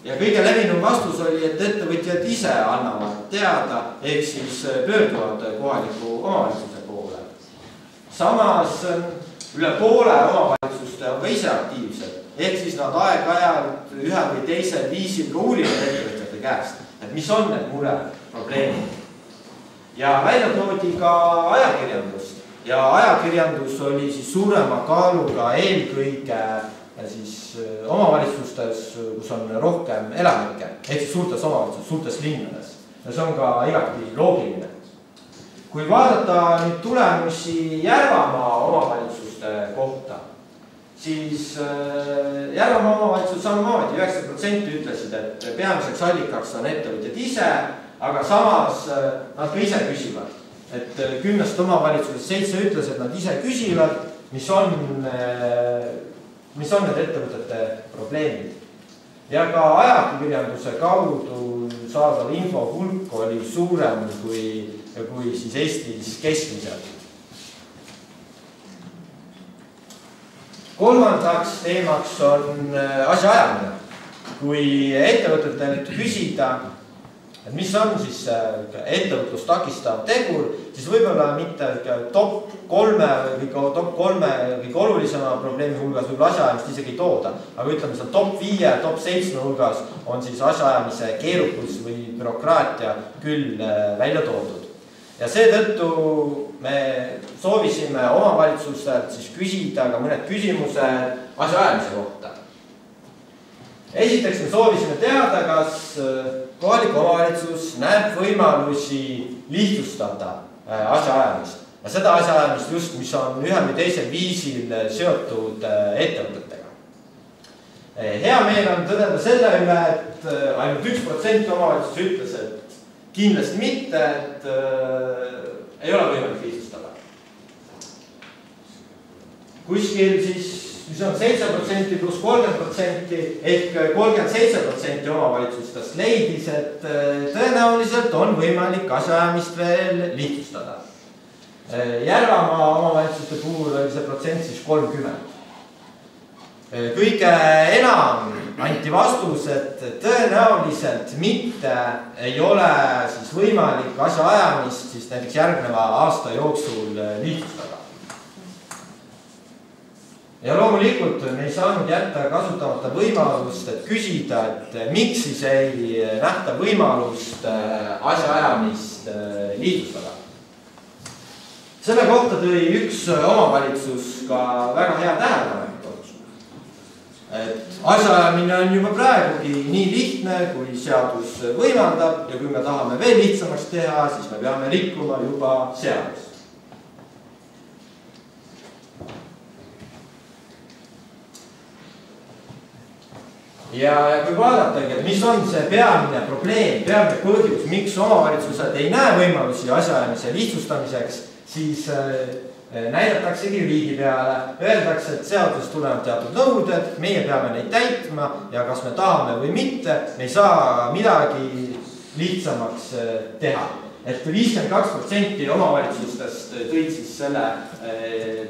kõige levinum vastus oli, et ettevõtjad ise annavad teada, ehk siis pöörduvad kohaliku omavalitsuse poole. Samas üle poole omavalitsuste on ka ise aktiivsed, ehk siis nad aeg-ajalt ühe või teisel viisil ka uurivad ettevõtjate käest, et mis on need mured, probleemid. Ja välja toodi ka ajakirjandust ja ajakirjandus oli siis suurema kaaluga eelkõige siis omavalitsustes, kus on rohkem elanikke, ehk siis suurtes omavalitsustes, suurtes linnades. ja see on ka igati loogiline. Kui vaadata nüüd tulemusi Järvamaa omavalitsuste kohta, siis Järvamaa omavalitsus samamoodi 90% ütlesid, et peamiseks allikaks on ettevõtjad ise, aga samas nad ka ise küsivad. Et 10 omavalitsusest 7 ütles, et nad ise küsivad, mis on need ettevõtete probleemid. Ja ka ajakirjanduse kaudu saadav info hulk oli suurem kui siis Eestis keskmiselt. Kolmandaks teemaks on asjaajamine. Kui ettevõtetelt küsida, et mis on siis ettevõtlust takistav tegur, siis võib-olla mitte top 3 kõige olulisema probleemi hulgas võib asjaajamist isegi tooda, aga ütleme seal top 5, top 7 hulgas on siis asjaajamise keerukus või bürokraatia küll välja toodud. Ja seetõttu me soovisime omavalitsustelt siis küsida ka mõned küsimused asjaajamise kohta. Esiteks me soovisime teada, kas kohalik omavalitsus näeb võimalusi lihtsustada asjaajamist. Ja seda asjaajamist just, mis on ühel või teisel viisil seotud ettevõtetega. Hea meel on tõdeda selle üle, et ainult 1% omavalitsus ütles, et kindlasti mitte, et ei ole võimalik lihtsustada. Kuskil siis mis on 7% pluss 30% ehk 37% omavalitsustest leidis, et tõenäoliselt on võimalik asjaajamist veel lihtsustada. Järvamaa omavalitsuste puhul oli see protsent siis 30. Kõige enam anti vastus, et tõenäoliselt mitte ei ole siis võimalik asjaajamist siis näiteks järgneva aasta jooksul lihtsustada. Ja loomulikult me ei saanud jätta kasutamata võimalust, et küsida, et miks siis ei nähta võimalust asjaajamist lihtsustada. Selle kohta tõi üks omavalitsus ka väga hea tähelepanek. Et asjaajamine on juba praegugi nii lihtne, kui seadus võimaldab ja kui me tahame veel lihtsamaks teha, siis me peame rikkuma juba seadust. Ja kui vaadatagi, et mis on see peamine probleem, peamine põhjus, miks omavalitsused ei näe võimalusi asjaajamise lihtsustamiseks, siis näidataksegi riigi peale, öeldakse, et seadusest tulevad teatud nõuded, meie peame neid täitma ja kas me tahame või mitte, me ei saa midagi lihtsamaks teha. Et 52% omavalitsustest tõid siis selle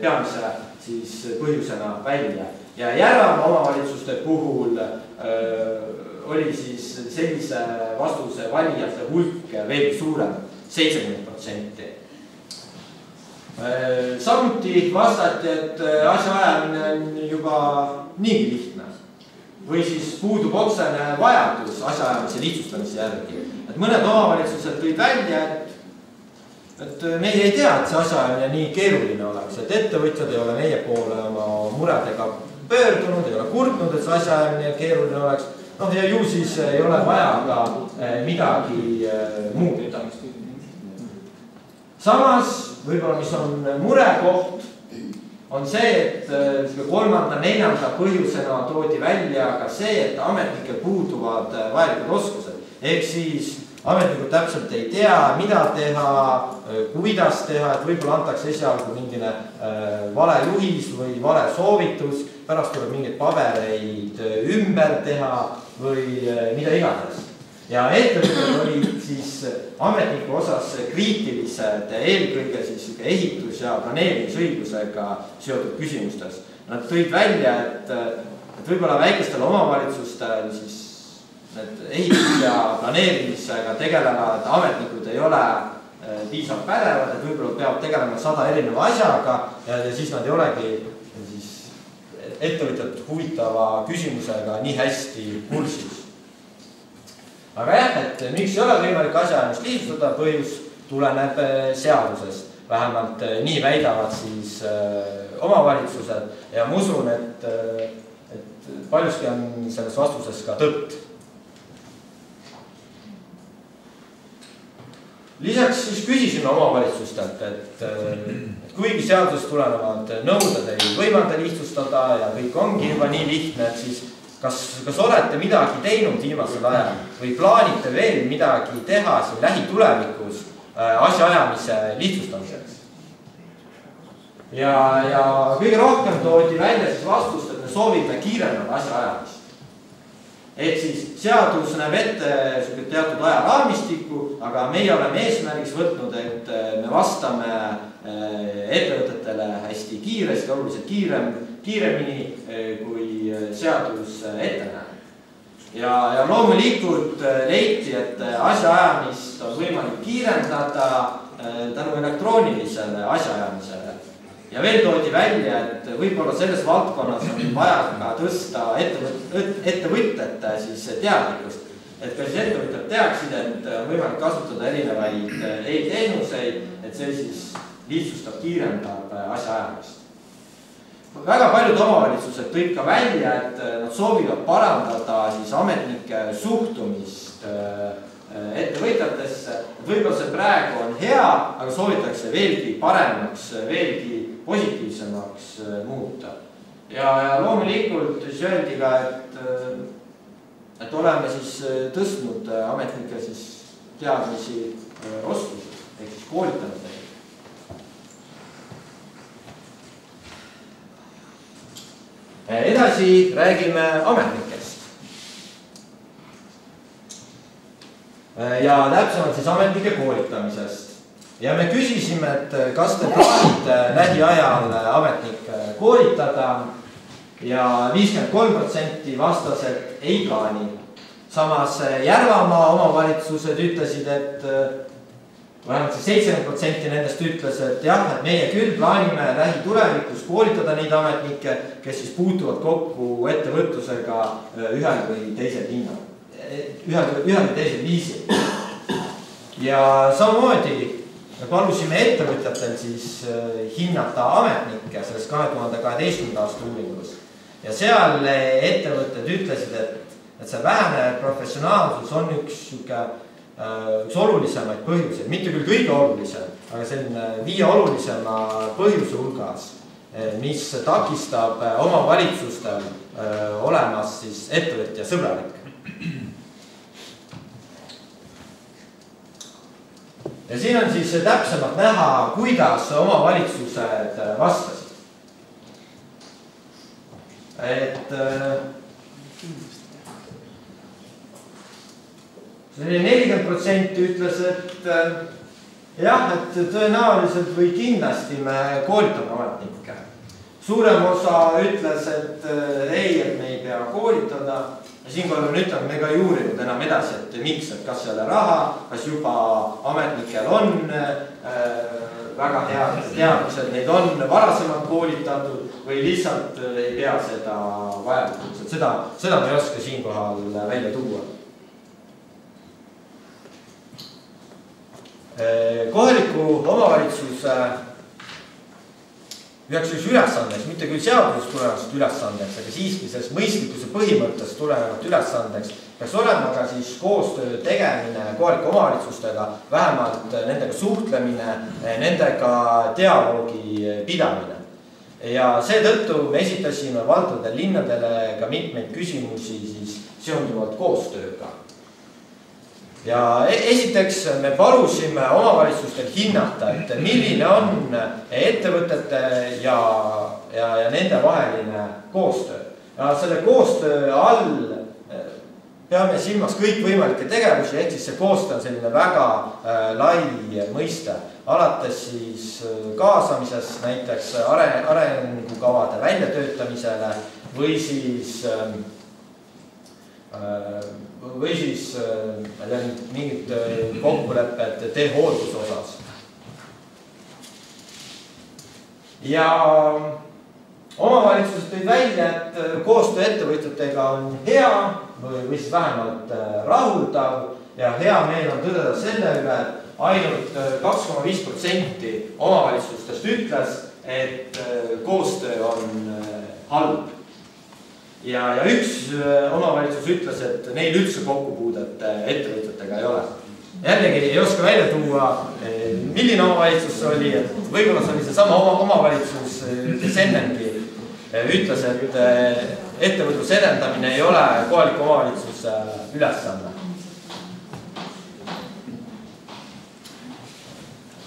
peamise siis põhjusena välja. Ja Järvamaa omavalitsuste puhul oli siis sellise vastuse valijate hulk veelgi suurem, 70%. Samuti vastati, et asjaajamine on juba niigi lihtne või siis puudub otsene vajadus asjaajamise lihtsustamise järgi. Et mõned omavalitsused tõid välja, et meie ei tea, et see asjaajamine nii keeruline oleks, et ettevõtjad ei ole meie poole oma muredega pöördunud, ei ole kurtnud, et see asjaajamine keeruline oleks. No ja ju siis ei ole vaja ka midagi muuta. Samas, võib-olla mis on murekoht, on see, et 3.–4. põhjusena toodi välja ka see, et ametnikel puuduvad vajalikud oskused. Ehk siis ametnikud täpselt ei tea, mida teha, kuidas teha, et võib-olla antakse esialgu mingine vale juhis või vale soovitus, pärast tuleb mingeid pabereid ümber teha või mida iganes. Ja ettevõtted olid siis ametniku osas kriitilised eelkõige siis ehitus- ja planeerimisõigusega seotud küsimustes. Nad tõid välja, et võib-olla väikestel omavalitsustel siis need ehitus- ja planeerimisega tegelevad ametnikud ei ole piisavalt pädevad, et võib-olla peavad tegelema 100 erineva asjaga ja siis nad ei olegi siis ettevõtjad huvitava küsimusega nii hästi kursis. Aga jah, et miks ei ole võimalik asjaajamist lihtsustada, põhjus tuleneb seadusest. Vähemalt nii väidavad siis omavalitsused ja ma usun, et paljuski on selles vastuses ka tõtt. Lisaks siis küsisime omavalitsustelt, et kuigi seadusest tulenevad nõuded ei võimalda lihtsustada ja kõik ongi juba nii lihtne, et siis kas olete midagi teinud viimasel ajal või plaanite veel midagi teha siin lähitulevikus asjaajamise lihtsustamiseks? Ja kõige rohkem toodi välja siis vastust, et me soovime kiirendada asjaajamist. Et siis seadus näeb ette teatud ajaraamistiku, aga meie oleme eesmärgiks võtnud, et me vastame ettevõtetele hästi kiiresti, oluliselt kiiremini, kui seadus ette näeb. Ja loomulikult leiti, et asjaajamist on võimalik kiirendada tänu elektroonilisele asjaajamisele. Ja veel toodi välja, et võib-olla selles valdkonnas on vaja ka tõsta ettevõtete siis teadlikkust. Et ka siis ettevõtted teaksid, et on võimalik kasutada erinevaid e-teenuseid, et see siis lihtsustab, kiirendab asjaajamist. Väga paljud omavalitsused tõid ka välja, et nad soovivad parandada siis ametnike suhtumist ettevõtjatesse. Võib-olla see praegu on hea, aga soovitakse veelgi paremaks, veelgi positiivsemaks muuta. Ja loomulikult siis öeldi ka, et oleme siis tõstnud ametnike siis teadmisi oskusi, ehk siis koolitanud neid. Edasi räägime ametnikest. Ja täpsemalt siis ametnike koolitamisest. Ja me küsisime, et kas te plaanite lähiajal ametnikke koolitada ja 53% vastas, et ei plaani. Samas Järvamaa omavalitsused ütlesid, et vähemalt 70% nendest ütles, et jah, et meie küll plaanime lähitulevikus koolitada neid ametnikke, kes siis puutuvad kokku ettevõtlusega ühel või teisel viisil. Ja samamoodi me palusime ettevõtjatel siis hinnata ametnikke selles 2012. aasta uuringus. Ja seal ettevõtted ütlesid, et see vähene professionaalsus on üks olulisemaid põhjuseid, mitte küll kõige olulisem, aga selline 5 olulisema põhjuse hulgas, mis takistab omavalitsustel olemas siis ettevõtja sõbralik. Ja siin on siis täpsemalt näha, kuidas omavalitsused vastasid. Et selline 40% ütles, et jah, et tõenäoliselt või kindlasti me koolitame ametnikke. Suurem osa ütles, et ei, et me ei pea koolitada. Ja siinkohal on ütlema, me ka ei uurinud enam edasi, et miks, et kas ei ole raha, kas juba ametnikel on väga head teadmised, neid on varasemalt koolitatud või lihtsalt ei pea seda vajalikuks. Seda me ei oska siinkohal välja tuua. Kohaliku omavalitsuse üheks ülesandeks, mitte küll seadusest tulenevast ülesandeks, aga siiski selles mõistlikkuse põhimõttest tulenevalt ülesandeks peaks olema ka siis koostöö tegemine kohalike omavalitsustega, vähemalt nendega suhtlemine, nendega dialoogi pidamine. Ja seetõttu me esitasime valdadele linnadele ka mitmeid küsimusi siis seonduvalt koostööga. Ja esiteks me palusime omavalitsustel hinnata, et milline on ettevõtete ja nende vaheline koostöö. Ja selle koostöö all peame silmas kõik võimalikke tegevusi, ehk siis see koostöö on selline väga lai mõiste. Alates siis kaasamisest näiteks arengukavade väljatöötamisele või siis mingid kokkulepped teehoolduse osas. Ja omavalitsused tõid välja, et koostöö ettevõtjatega on hea või siis vähemalt rahuldav ja hea meel on tõdeda selle üle, et ainult 2,5% omavalitsustest ütles, et koostöö on halb. Ja üks omavalitsus ütles, et neil üldse kokkupuudet ettevõtjatega ei ole. Ja jällegi ei oska välja tuua, milline omavalitsus see oli, et võib-olla see oli see sama omavalitsus, kes ennengi ütles, et ettevõtluse edendamine ei ole kohaliku omavalitsuse ülesanne.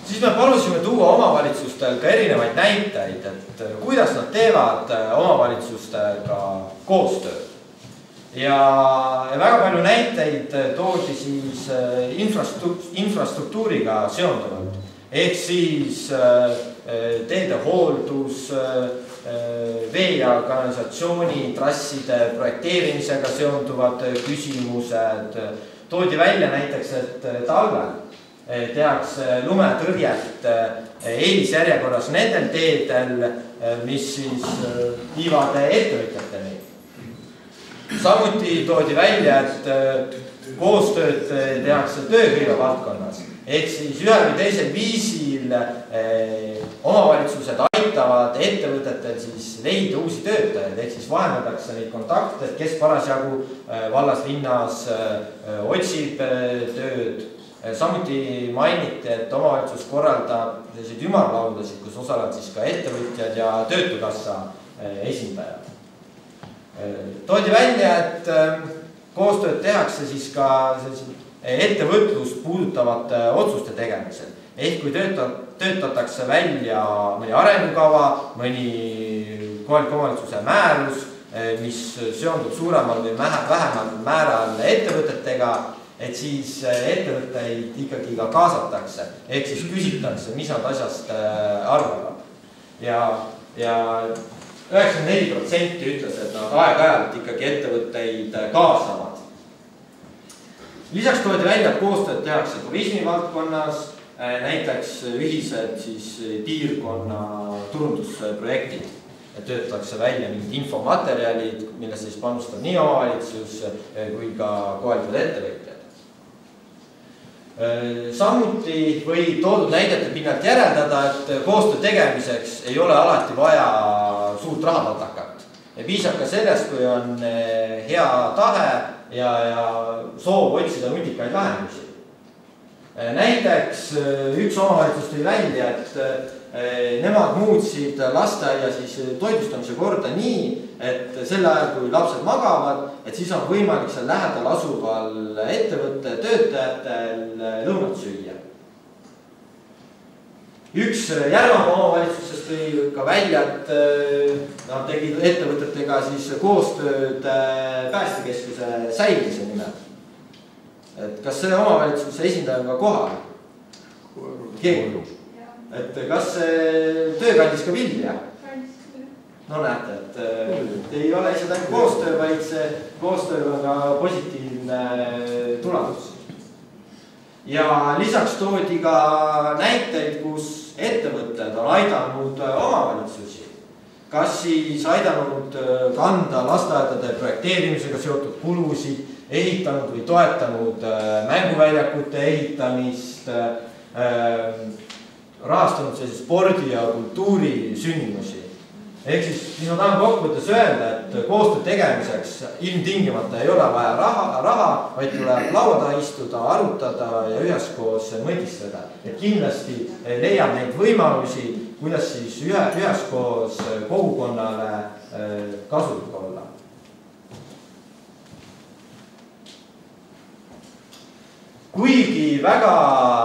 Siis me palusime tuua omavalitsustel ka erinevaid näiteid, et kuidas nad teevad omavalitsustega koostööd. Ja väga palju näiteid toodi siis infrastruktuuriga seonduvalt. Ehk siis teede hooldus, vee- ja kanalisatsiooni trasside projekteerimisega seonduvad küsimused. Toodi välja näiteks, et talvel tehakse lumetõrjet eelisjärjekorras nendel teedel, mis siis viivad ettevõtjateni. Samuti toodi välja, et koostööd tehakse tööhõive valdkonnas. Ehk siis ühel või teisel viisil omavalitsused aitavad ettevõtetel siis leida uusi töötajaid. Ehk siis vahendatakse neid kontakte, kes parasjagu vallas linnas otsib tööd. Samuti mainiti, et omavalitsus korraldab selliseid ümarlaudasid, kus osalevad siis ka ettevõtjad ja töötukassa esindajad. Toodi välja, et koostööd tehakse siis ka ettevõtlust puudutavate otsuste tegemisel. Ehk kui töötatakse välja mõni arengukava, mõni kohaliku omavalitsuse määrus, mis seondub suuremal või vähemal määral ettevõtetega, et siis ettevõtteid ikkagi ka kaasatakse. Ehk siis küsitakse, mis nad asjast arvavad. Ja 94% ütles, et nad aeg-ajalt ikkagi ettevõtteid kaasavad. Lisaks toodi välja, et koostööd tehakse turismi valdkonnas, näiteks ühised siis piirkonna turundusprojektid. Töötatakse välja mingid infomaterjalid, millesse siis panustab nii omavalitsus kui ka kohalikud ettevõtjad. Samuti või toodud näidete pinnalt järeldada, et koostöö tegemiseks ei ole alati vaja suurt rahapatakat. Piisab ka sellest, kui on hea tahe ja soov otsida nutikaid lahendusi. Näiteks üks omavalitsus tõi välja, et nemad muutsid lasteaia siis toitlustamise korda nii, et sel ajal, kui lapsed magavad, et siis on võimalik seal lähedal asuval ettevõtte töötajatel lõunat süüa. Üks Järvamaa omavalitsusest tõi ka välja, et nad tegid ettevõtetega siis koostööd päästekeskuse säilimise nimel. Et kas see omavalitsuse esindaja on ka kohal? Keegi? Et kas töö kandis ka vilja? No näete, et ei ole seda koostöö, vaid see koostöö on ka positiivne tulemus. Ja lisaks toodi ka näiteid, kus ettevõtted on aidanud omavalitsusi. Kas siis aidanud kanda lasteaedade projekteerimisega seotud kulusid, ehitanud või toetanud mänguväljakute ehitamist, rahastanud sellise spordi ja kultuuri sündmusi. Ehk siis ma tahan kokkuvõttes öelda, et koostöö tegemiseks ilmtingimata ei ole vaja raha, vaid tuleb laua taha istuda, arutada ja üheskoos mõtistada. Et kindlasti leiab neid võimalusi, kuidas siis üheskoos kogukonnale kasulik olla. Kuigi väga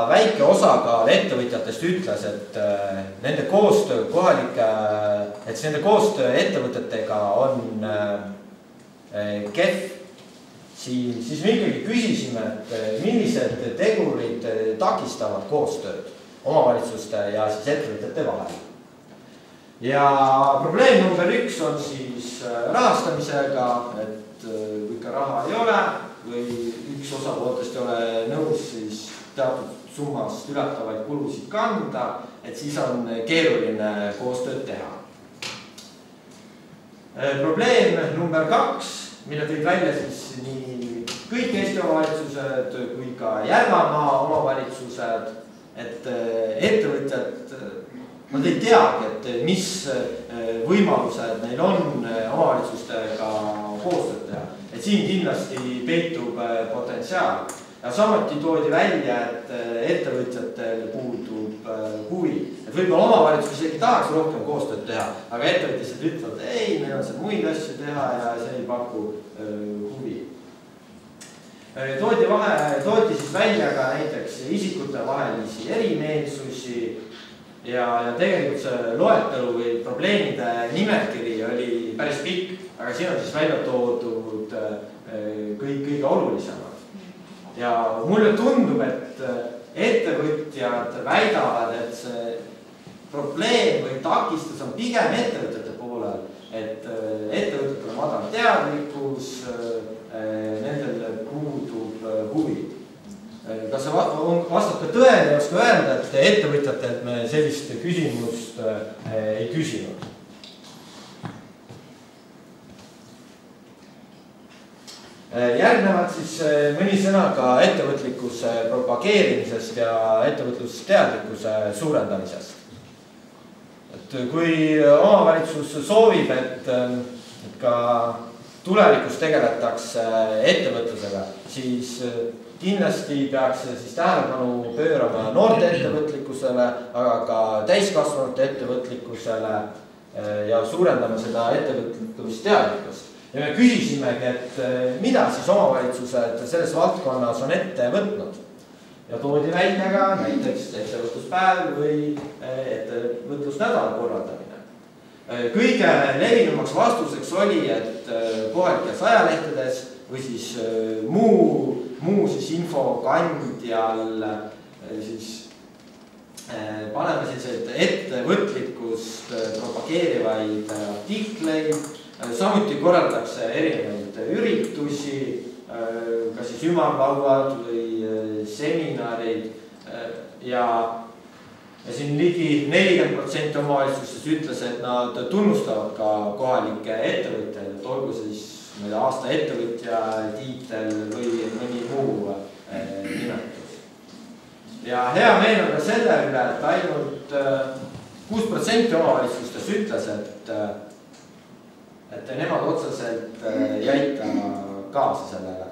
väike osakaal ettevõtjatest ütles, et nende koostöö ettevõtetega on kehv, siis me ikkagi küsisime, et millised tegurid takistavad koostööd omavalitsuste ja siis ettevõtete vahel. Ja probleem number 1 on siis rahastamisega, et kui ikka raha ei ole või üks osapooltest ei ole nõus siis teatud summast ületavaid kulusid kanda, et siis on keeruline koostööd teha. Probleem number 2, mille tõid välja siis nii kõik Eesti omavalitsused kui ka Järvamaa omavalitsused, et ettevõtjad, nad ei teagi, et mis võimalused neil on omavalitsustega koostööd teha. Et siin kindlasti peitub potentsiaal. Ja samuti toodi välja, et ettevõtjatel puudub huvi. Et võib-olla omavalitsus isegi tahaks rohkem koostööd teha, aga ettevõtjad ütlevad, ei, meil on seal muid asju teha ja see ei paku huvi. Toodi siis välja ka näiteks isikute vahelisi erimeelsusi ja tegelikult see loetelu või probleemide nimekiri oli päris pikk, aga siin on siis välja toodud kõige olulisemad. Ja mulle tundub, et ettevõtjad väidavad, et see probleem või takistus on pigem ettevõtjate poolel, et ettevõtjatel on madal teadlikkus, nendel puudub huvi. Kas see vastab ka tõele, oska öelda, et ettevõtjatelt me sellist küsimust ei küsinud? Järgnevalt siis mõni sõna ka ettevõtlikkuse propageerimisest ja ettevõtlusteadlikkuse suurendamisest. Et kui omavalitsus soovib, et ka tulevikus tegeletakse ettevõtlusega, siis kindlasti peaks siis tähelepanu pöörama noorte ettevõtlikkusele, aga ka täiskasvanute ettevõtlikkusele ja suurendama seda ettevõtlusteadlikkust. Ja me küsisimegi, et mida siis omavalitsused selles valdkonnas on ette võtnud. Ja toodi välja ka näiteks ettevõtluspäev või ettevõtlusnädala korraldamine. Kõige levinumaks vastuseks oli, et kohalikes ajalehtedes või siis muu siis infokandjal siis paneme selliseid ettevõtlikkust propageerivaid artikleid. Samuti korraldatakse erinevaid üritusi, kas siis ümarlauad või seminarid ja siin ligi 40% omavalitsustest ütles, et nad tunnustavad ka kohalikke ettevõtjaid, et olgu siis aasta ettevõtja tiitel või mõni muu nimetus. Ja hea meel on ka selle üle, et ainult 6% omavalitsustest ütles, et nemad otseselt ei aita kaasa sellele.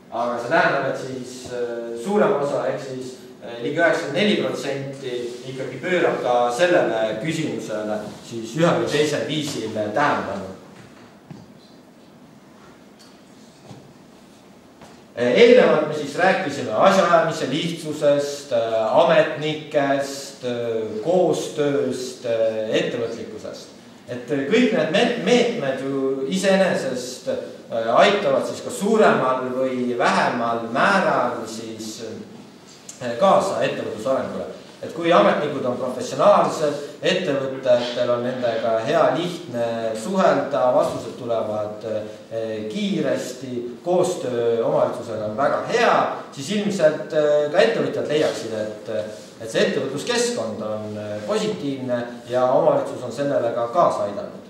Aga see tähendab, et siis suurem osa, ehk siis ligi 94% ikkagi pöörab ka sellele küsimusele siis ühe või teisel viisil tähelepanu. Eelnevalt me siis rääkisime asjaajamise lihtsusest, ametnikest, koostööst, ettevõtlikkusest. Et kõik need meetmed ju iseenesest aitavad siis ka suuremal või vähemal määral siis kaasa ettevõtlusarengule. Et kui ametnikud on professionaalsed, ettevõtetel on nendega hea lihtne suhelda, vastused tulevad kiiresti, koostöö omavalitsusega on väga hea, siis ilmselt ka ettevõtjad leiaksid, et see ettevõtluskeskkond on positiivne ja omavalitsus on sellele ka kaasa aidanud.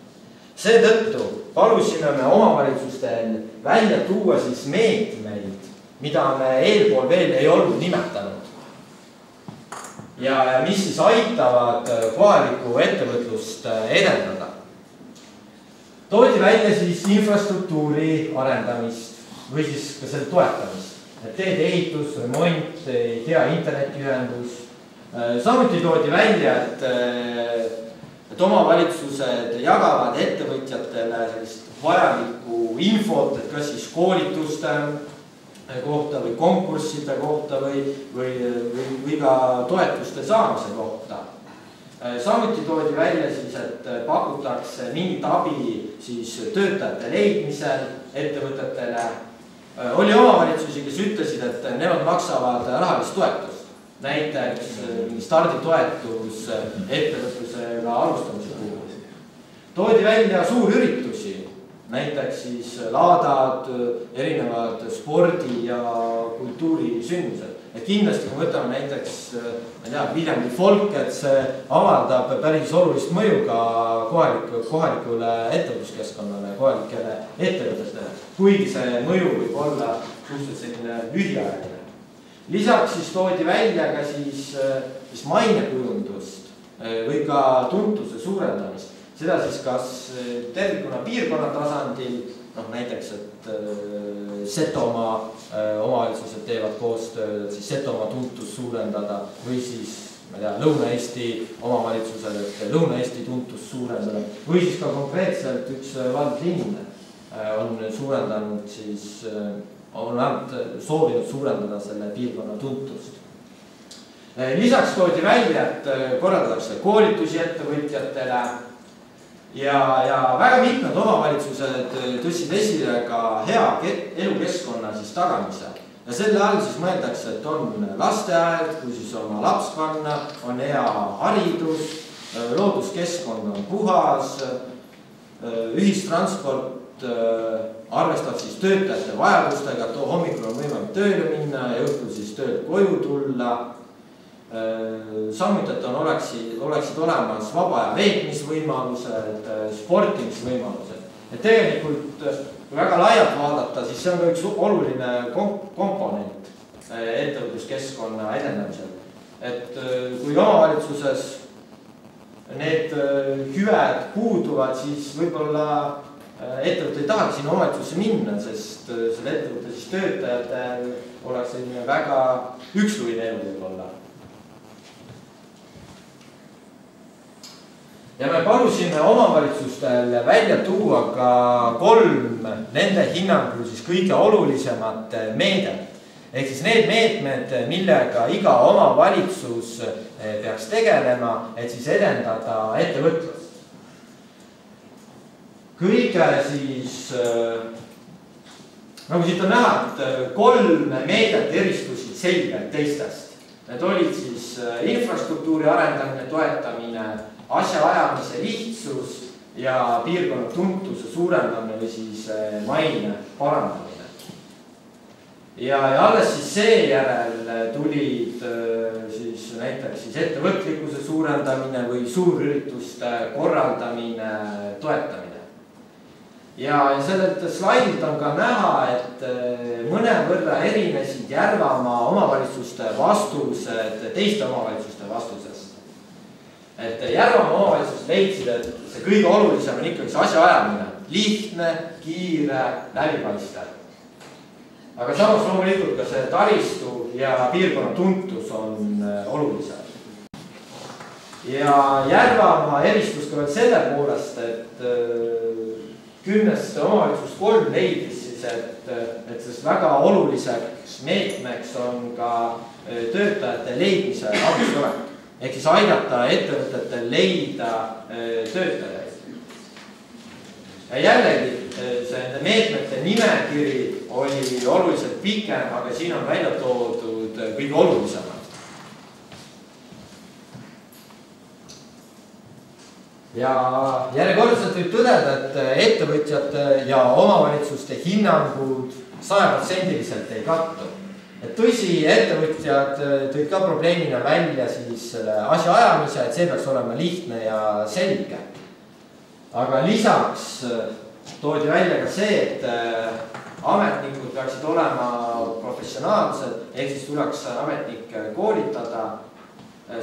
Seetõttu palusime me omavalitsustel välja tuua siis meetmeid, mida me eelpool veel ei olnud nimetanud. Ja mis siis aitavad kohalikku ettevõtlust edendada. Toodi välja siis infrastruktuuri arendamist või siis ka selle toetamist. Teede ehitus, remont, hea internetiühendus. Samuti toodi välja, et omavalitsused jagavad ettevõtjatele vajalikku infot, et kas siis koolituste kohta või konkursside kohta või ka toetuste saamise kohta. Samuti toodi välja siis, et pakutakse mingit abi siis töötajate leidmisel ettevõtetele. Oli omavalitsusi, kes ütlesid, et nemad maksavad rahalist toetust. Näiteks starditoetus ettevõtlusega alustamise puhul. Toodi välja suurüritusi. Näiteks siis laadad, erinevad spordi- ja kultuurisündmused. Et kindlasti, kui võtame näiteks Viljandi folk, et see avaldab päris olulist mõju ka kohalikule ettevõtluskeskkonnale, kohalikele ettevõtetele, kuigi see mõju võib olla suhteliselt selline lühiajaline. Lisaks siis toodi välja ka siis mainekujundust või ka tuntuse suurendamist. Seda siis kas tervikuna piirkonna tasandil näiteks, et Setomaa omavalitsused teevad koostööd, et siis Setomaa tuntust suurendada või siis Lõuna-Eesti omavalitsused, et Lõuna-Eesti tuntust suurendada või siis ka konkreetselt üks valdlinn on suurendanud siis, on soovinud suurendada selle piirkonna tuntust. Lisaks toodi välja, et korraldatakse koolitusi ettevõtjatele ja väga mitmed omavalitsused tõstsid esile ka hea elukeskkonna siis tagamise. Ja selle all siis mõeldakse, et on lasteaed, kui siis oma laps panna, on hea haridus, looduskeskkond on puhas, ühistransport arvestab siis töötajate vajadustega, et hommikul on võimalik tööle minna ja õhtul siis töölt koju tulla. Samuti, et oleksid olemas vaba ja veetmisvõimalused, sportimisvõimalused. Et tegelikult, kui väga laialt vaadata, siis see on ka üks oluline komponent ettevõtluskeskkonna edendamisel. Et kui omavalitsuses need hüved puuduvad, siis võib-olla ettevõte ei tahagi sinna omavalitsusse minna, sest selle ettevõtte siis töötajatel oleks selline väga üksluine elu võib-olla. Ja me palusime omavalitsustel välja tuua ka 3 nende hinnangul siis kõige olulisemat meedet. Ehk siis need meetmed, millega iga omavalitsus peaks tegelema, et siis edendada ettevõtlust. Kõige siis, nagu siit on näha, et 3 meedet eristusid selgelt teistest. Need olid siis infrastruktuuri arendamine, toetamine, asjaajamise lihtsus ja piirkonna tuntuse suurendamine või siis maine parandamine. Ja alles siis seejärel tulid siis näiteks siis ettevõtlikkuse suurendamine või suurürituste korraldamine, toetamine. Ja sellelt slaidilt on ka näha, et mõnevõrra erinesid Järvamaa omavalitsuste vastused teiste omavalitsuste vastusest. Et Järvamaa omavalitsused leidsid, et see kõige olulisem on ikkagi see asjaajamine. Lihtne, kiire, läbipaistev. Aga samas loomulikult ka see taristu ja piirkonna tuntus on olulised. Ja Järvamaa eristus ka veel selle poolest, et 10 omavalitsust 3 leidis siis, et sest väga oluliseks meetmeks on ka töötajate leidmise abisolek. Ehk siis aidata ettevõtetel leida töötajaid. Ja jällegi, see meetmete nimekiri oli oluliselt pikem, aga siin on välja toodud kõige olulisemad. Ja järjekordselt võib tõdeda, et ettevõtjate ja omavalitsuste hinnangud 100% ei kattu. Et tõsi, ettevõtjad tõid ka probleemina välja siis selle asja ajamise, et see peaks olema lihtne ja selge. Aga lisaks toodi välja ka see, et ametnikud peaksid olema professionaalsed, ehk siis tuleks ametnikke koolitada.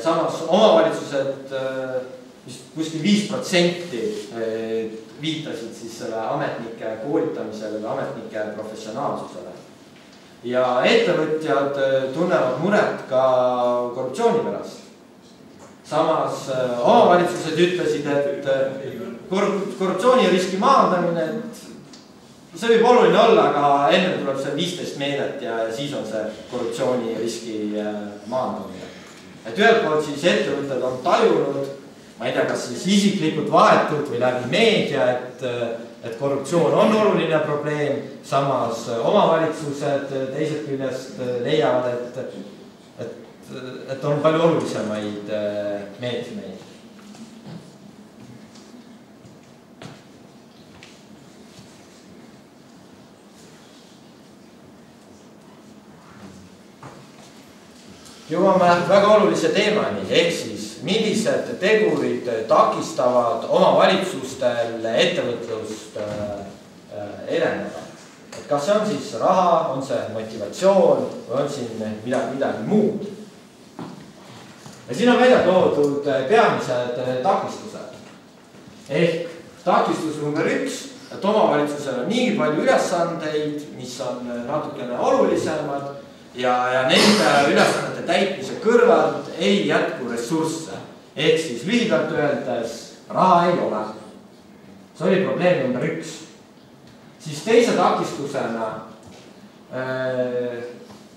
Samas omavalitsused kuskil 5% viitasid siis selle ametnike koolitamisele või ametnike professionaalsusele. Ja ettevõtjad tunnevad muret ka korruptsiooni pärast. Samas omavalitsused ütlesid, et korruptsiooniriski maandamine, et see võib oluline olla, aga enne tuleb see 15 meedet ja siis on see korruptsiooniriski maandamine. Et ühelt poolt siis ettevõtted on tajunud, ma ei tea, kas siis isiklikult vahetult või läbi meedia, et korruptsioon on oluline probleem, samas omavalitsused teisest küljest leiavad, et on palju olulisemaid meetmeid. Jõuame väga olulise teemani, ehk siis millised tegurid takistavad omavalitsustel ettevõtlust edendada. Et kas see on siis raha, on see motivatsioon või on siin midagi muud. Ja siin on välja toodud peamised takistused. Ehk takistus number 1 et omavalitsusel on niigi palju ülesandeid, mis on natukene olulisemad ja nende ülesannete täitmise kõrvalt ei jätku ressursse. Ehk siis lühidalt öeldes raha ei ole. See oli probleem number 1. Siis teise takistusena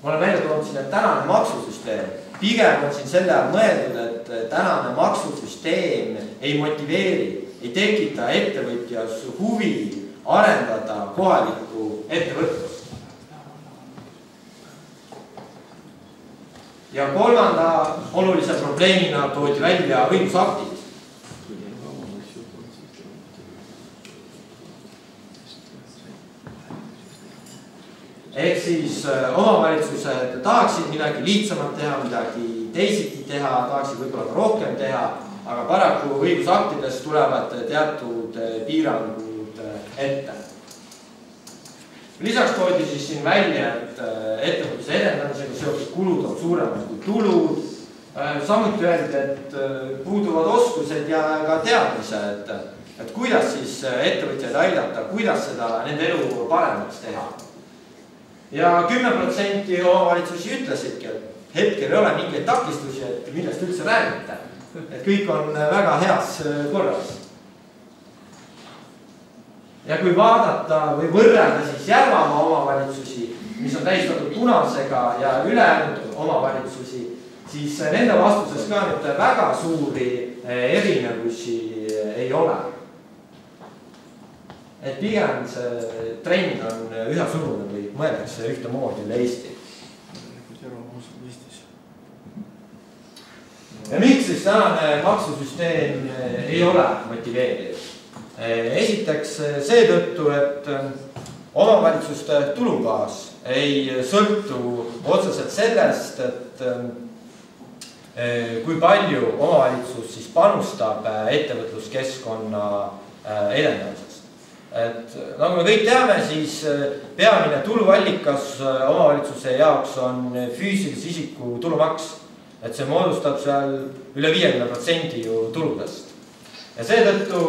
ma olen välja toonud siin, et tänane maksusüsteem. Pigem on siin selle all mõeldud, et tänane maksusüsteem ei motiveeri, ei tekita ettevõtjas huvi arendada kohalikku ettevõtlust. Ja kolmanda olulise probleemina toodi välja õigusaktid. Ehk siis omavalitsused tahaksid midagi lihtsamalt teha, midagi teisiti teha, tahaksid võib-olla ka rohkem teha, aga paraku õigusaktidest tulevad teatud piirangud ette. Lisaks toodi siis siin välja, et ettevõtluse edendamisega seotud kulud on suuremad kui tulud. Samuti öeldi, et puuduvad oskused ja ka teadmised, et kuidas siis ettevõtjaid aidata, kuidas seda nende elu paremaks teha. Ja 10% omavalitsusi ütlesidki, et hetkel ei ole mingeid takistusi, et millest üldse räägite. Et kõik on väga heas korras. Ja kui vaadata või võrrelda siis Järvamaa omavalitsusi, mis on tähistatud punasega ja ülejäänud omavalitsusi, siis nende vastuses ka nüüd väga suuri erinevusi ei ole. Et pigem see trend on üha surune või mõeldakse ühtemoodi üle Eesti. Ja miks siis tänane maksusüsteem ei ole motiveeriv? Esiteks seetõttu, et omavalitsuste tulubaas ei sõltu otseselt sellest, et kui palju omavalitsus siis panustab ettevõtluskeskkonna edendamiseks. Et nagu me kõik teame, siis peamine tuluallikas omavalitsuse jaoks on füüsilise isiku tulumaks, et see moodustab seal üle 50% ju tuludest. Ja seetõttu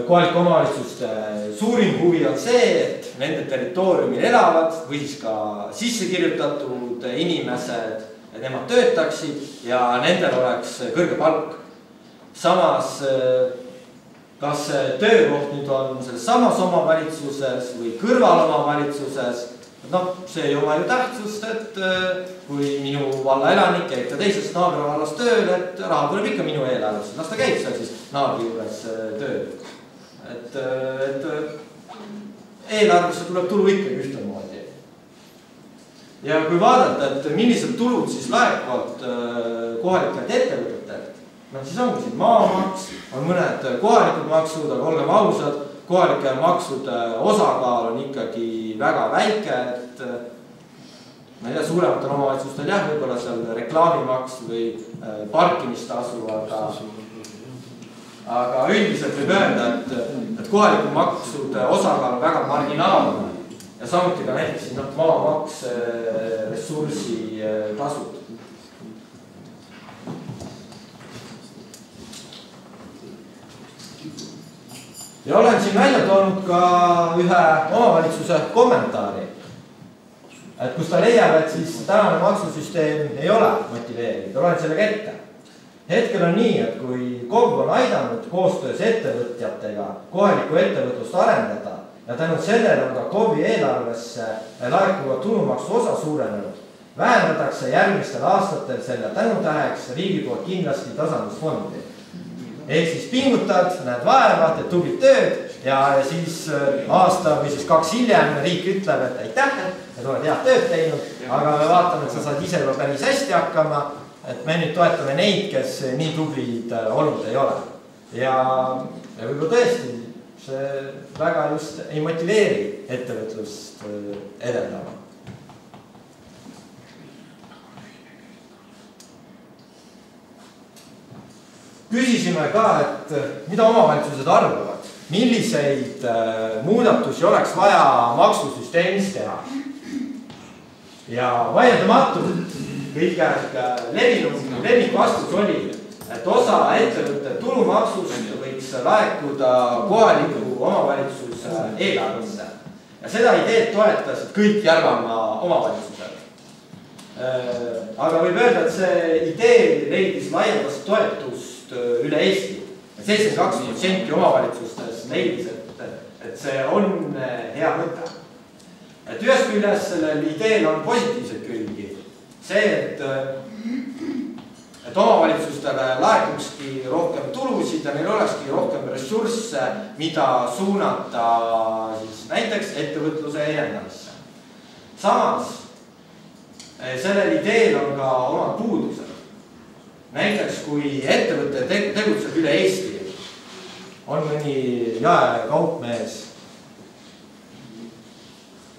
kohalike omavalitsuste suurim huvi on see, et nende territooriumil elavad või siis ka sisse kirjutatud inimesed, et nemad töötaksid ja nendel oleks kõrge palk. Samas kas töökoht nüüd on selles samas omavalitsuses või kõrval omavalitsuses, see ei oma ju tähtsust, et kui minu valla elanik käib ka teisest naabrivallas tööl, et raha tuleb ikka minu eelarvesse, las ta käib seal siis naabri juures tööl. Et eelarvesse tuleb tulu ikkagi ühtemoodi. Ja kui vaadata, et millised tulud siis laekuvad kohalikelt ettevõtetelt, siis ongi siin maamaks, on mõned kohalikud maksud, aga olgem ausad, kohalike maksude osakaal on ikkagi väga väike, et ma ei tea, suurematel omavalitsustel jah, võib-olla seal reklaamimaks või parkimistasu, aga üldiselt võib öelda, et kohalikud maksude osakaal on väga marginaalne ja samuti ka näiteks maamaks, ressursi tasud. Ja olen siin välja toonud ka ühe omavalitsuse kommentaari, et kus ta leiab, et siis tänane maksusüsteem ei ole motiveeriv, loen sellega ette. Hetkel on nii, et kui KOV on aidanud koostöös ettevõtjatega kohalikku ettevõtlust arendada ja tänu sellele on ka KOV-i eelarvesse laekuva tulumaksu osa suurenenud, vähendatakse järgmistel aastatel selle tänutäheks riigi poolt kindlasti tasandusfondi. Ehk siis pingutad, näed vaeva, teed tublit tööd ja siis aasta või siis 2 hiljem riik ütleb, et aitäh, et oled head tööd teinud, aga me vaatame, et sa saad ise juba päris hästi hakkama, et me nüüd toetame neid, kes nii tublid olnud ei ole. Ja võib-olla tõesti see väga just ei motiveeri ettevõtlust edendama. Küsisime ka, et mida omavalitsused arvavad, milliseid muudatusi oleks vaja maksusüsteemis teha. Ja vaieldamatult kõige levik vastus oli, et osa ettevõtte tulumaksust võiks laekuda kohaliku omavalitsuse eelarvesse. Ja seda ideed toetasid kõik Järvamaa omavalitsused. Aga võib öelda, et see idee leidis laialdast toetust üle Eesti. 72% omavalitsustes leidis, et see on hea mõte. Et ühest küljest sellel ideel on positiivseid külgi. See, et omavalitsustele laekukski rohkem tulusid ja neil olekski rohkem ressursse, mida suunata siis näiteks ettevõtluse edendamisse. Samas, sellel ideel on ka oma puudused. Näiteks, kui ettevõte tegutseb üle Eesti, on mõni jaekaupmees,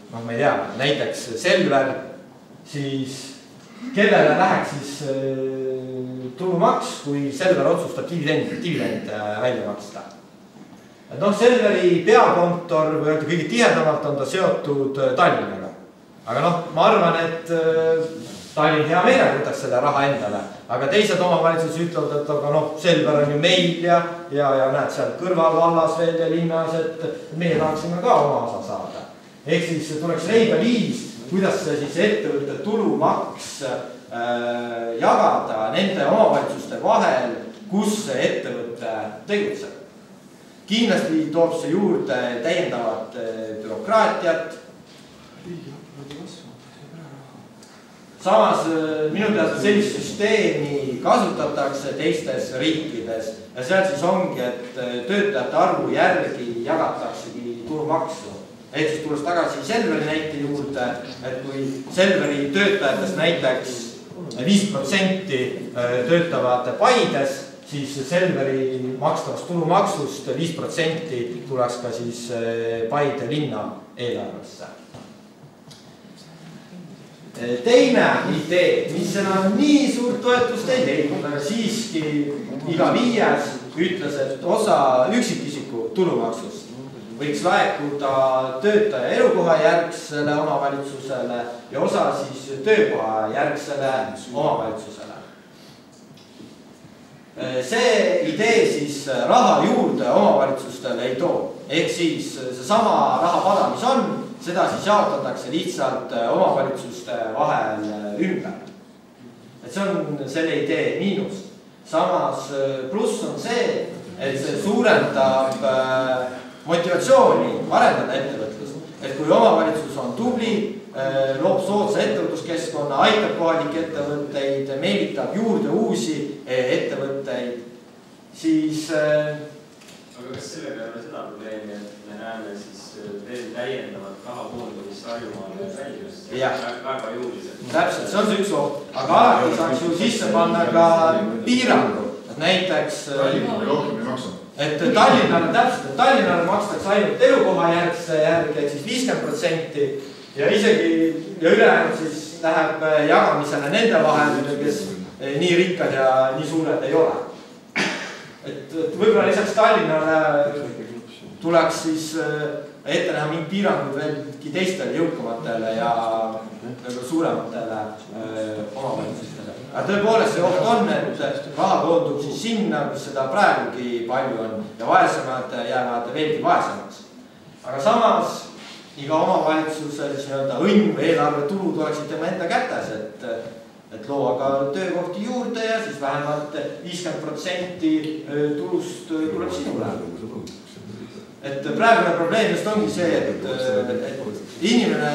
ma ei tea, näiteks Selver, siis kellele läheks siis tulumaks, kui Selver otsustab dividend välja maksta. Selveri peakontor või öelda kõige tihedamalt on ta seotud Tallinnaga. Aga ma arvan, et Tallinn hea meelega võtaks selle raha endale, aga teised omavalitsused ütlevad, et aga Selver on ju meil ja näed seal kõrvalvallas veel ja linnas, et meie tahaksime ka oma osa saada. Ehk siis tuleks leida viis, kuidas see siis ettevõtte tulumaks jagada nende omavalitsuste vahel, kus see ettevõte tegutseb. Kindlasti toob see juurde täiendavat bürokraatiat. Samas minu teada sellist süsteemi kasutatakse teistes riikides ja seal siis ongi, et töötajate arvu järgi jagataksegi tulumaksu. Ehk siis tulles tagasi Selveri näite juurde, et kui Selveri töötajatest näiteks 5% töötavad Paides, siis Selveri makstavast tulumaksust 5% tuleks ka siis Paide linna eelarvesse. Teine idee, mis enam nii suurt toetust ei leidnud, aga siiski iga viies ütles, et osa üksikisiku tulumaksust võiks laekuda töötaja elukoha järgsele omavalitsusele ja osa siis töökoha järgsele omavalitsusele. See idee siis raha juurde omavalitsustele ei too. Ehk siis seesama rahapada, mis on, seda siis jaotatakse lihtsalt omavalitsuste vahel ümber. Et see on selle idee miinus. Samas pluss on see, et see suurendab motivatsiooni arendada ettevõtlust. Et kui omavalitsus on tubli, loob soodsa ettevõtluskeskkonna, aitab kohalikke ettevõtteid, meelitab juurde uusi ettevõtteid, siis... Aga kas sellega ei ole seda probleemi, et me näeme siis veel täiendavat rahakoondumist Harjumaale väljust? Väga jõuliselt. Täpselt, see on see üks oht. Aga alati saaks ju sisse panna ka piirangu. Näiteks... Et Tallinnale makstakse ainult elukoha järgse järgi, et siis 50% ja isegi ülejäänud siis läheb jagamisele nende vahel, kes nii rikkad ja nii suured ei ole. Et võib-olla lisaks Tallinnale tuleks siis ette näha mingi piirangud veelgi teistele jõukamatele ja suurematele omavalitsustele. Aga tõepoolest see oht on, et raha koondub siis sinna, kus seda praegugi palju on ja vaesemad jäävad veelgi vaesemaks. Aga samas iga omavalitsuse õnn või eelarve tulud oleksid tema enda kätes, et loo aga töökohti juurde ja siis vähemalt 50% tulust tuleb sinule. Et praegune probleem just ongi see, et inimene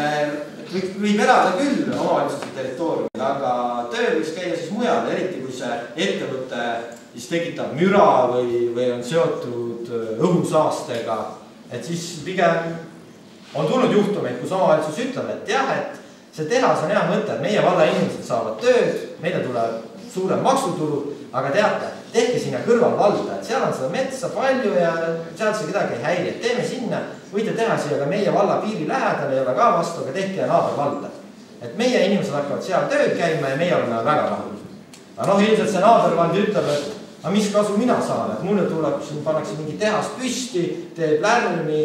võib elada küll omavalitsuse territooriumil, aga töö võiks käia siis mujal, eriti kui see ettevõte siis tekitab müra või on seotud õhusaastega. Et siis pigem on tulnud juhtumeid, kus omavalitsus ütleb, et jah, et see tehas on hea mõte, et meie valla inimesed saavad tööd, meile tuleb suurem maksutulu, aga teate, tehke sinna kõrval valda, et seal on seda metsa palju ja seal see kedagi ei häiri, et teeme sinna, võite teha siia ka meie valla piiri lähedal, ei ole ka vastu, aga tehke naaber valda. Et meie inimesed hakkavad seal tööd käima ja meie oleme väga rahul. Aga ilmselt see naabervald ütleb, et aga mis kasu mina saan, et mulle tuleb, siin pannakse mingi tehas püsti, teeb lärmi,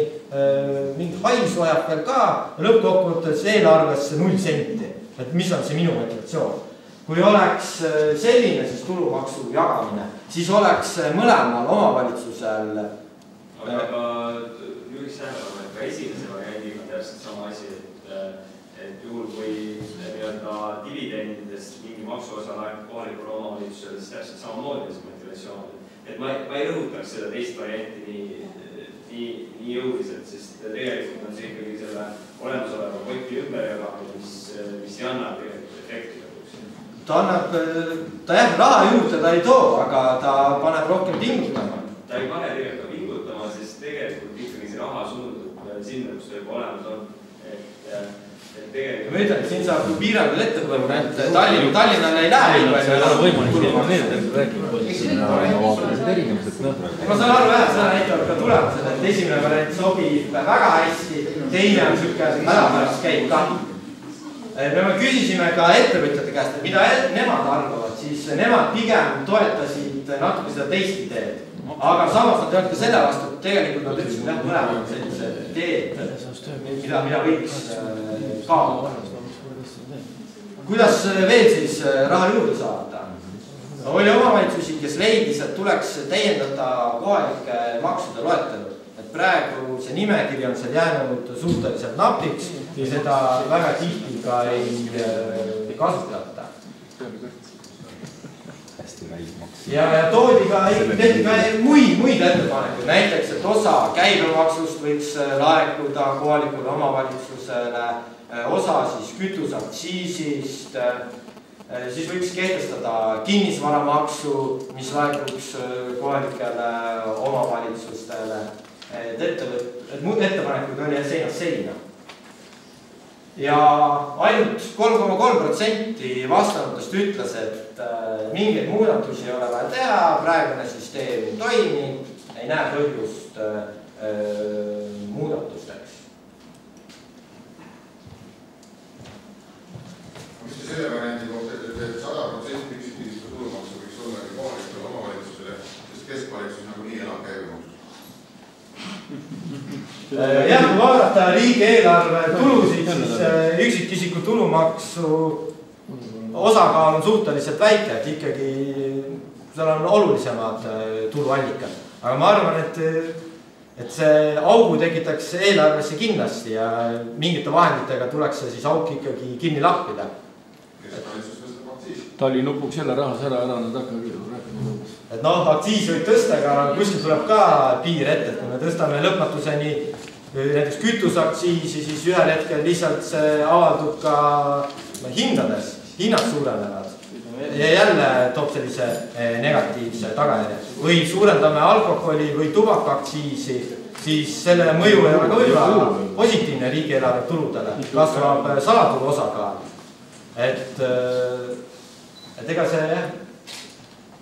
mingi haisu ajab veel ka ja lõppkokkuvõttes eelarvesse 0 senti. Et mis on see minu motivatsioon? Kui oleks selline siis tulumaksu jagamine, siis oleks mõlemal omavalitsusel... Aga juhiks tähelepanu, et ka esimese variandiga on täpselt sama asi, et juhul kui nii-öelda dividendidest mingi maksuosa laekub kohalikule omavalitsusele, siis täpselt samamoodi see motivatsioon. Et ma ei rõhutaks seda teist varianti nii jõuliselt, sest tegelikult on see ikkagi selle olemasoleva poti ümberjagamine, mis ei anna tegelikult efekti. Ta jah, raha juurde ta ei too, aga ta paneb rohkem pingutama. Ta ei pane tegelikult pingutama, sest tegelikult ikkagi see raha suundub sinna, kus ta juba olemas on. Ma ütlen, et siin saab piirangud ette tulema, et Tallinnale ei lähe nii palju. Ma saan aru jah, seda näitavad ka tulemused, et esimene variant sobib väga hästi, teine on siuke pärapärast käib ka. Me küsisime ka ettevõtjate käest, et mida nemad arvavad, siis nemad pigem toetasid natuke seda teist ideed. Aga samas nad öelnud ka selle vastu, et tegelikult nad ütlesid jah, mõlemad sellised ideed, mida võiks kaaluda. Kuidas veel siis raha juurde saada? Oli omavalitsusi, kes leidis, et tuleks täiendada kohalike maksude loetelu. Et praegu see nimekiri on seal jäänud suhteliselt napiks ja seda väga tihti ka ei kasutada. Ja tehti ka muid ettepanekuid, näiteks, et osa käibemaksust võiks laekuda kohalikule omavalitsusele, osa siis kütuseaktsiisist, siis võiks kehtestada kinnisvaramaksu, mis laekuks kohalikele omavalitsustele, et ettepanekuid oli seinast seina. Ja ainult 3,3% vastanutest ütles, et mingeid muudatusi ei ole vaja teha, praegune süsteem toimib, ei näe põhjust muudatusteks. Mis te selle variandi kohta ütlete, et 100% üksikisiku tulumaksu võiks olla kohalikule omavalitsusele, sest keskvalitsus nagunii elab käibemaksust? Jah, kui vaadata riigieelarve tulusid, siis üksikisiku tulumaksu osakaal on suhteliselt väike, et ikkagi seal on olulisemad tuluallikad. Aga ma arvan, et see augu tekitaks eelarvesse kindlasti ja mingite vahenditega tuleks see siis auk ikkagi kinni lappida. Ta oli nupuks jälle rahas ära, nad hakkavad rääkima. Et aktsiis võib tõsta, aga kuskil tuleb ka piir ette, et kui me tõstame lõpmatuseni näiteks kütuseaktsiisi, siis ühel hetkel lihtsalt see avaldub ka hindades, hinnad suurenevad ja jälle toob sellise negatiivse tagajärje. Või suurendame alkoholi või tubakaaktsiisi, siis selle mõju ei ole ka võib-olla positiivne riigieelarve tuludele, kasvab salatulu osakaal. Et ega see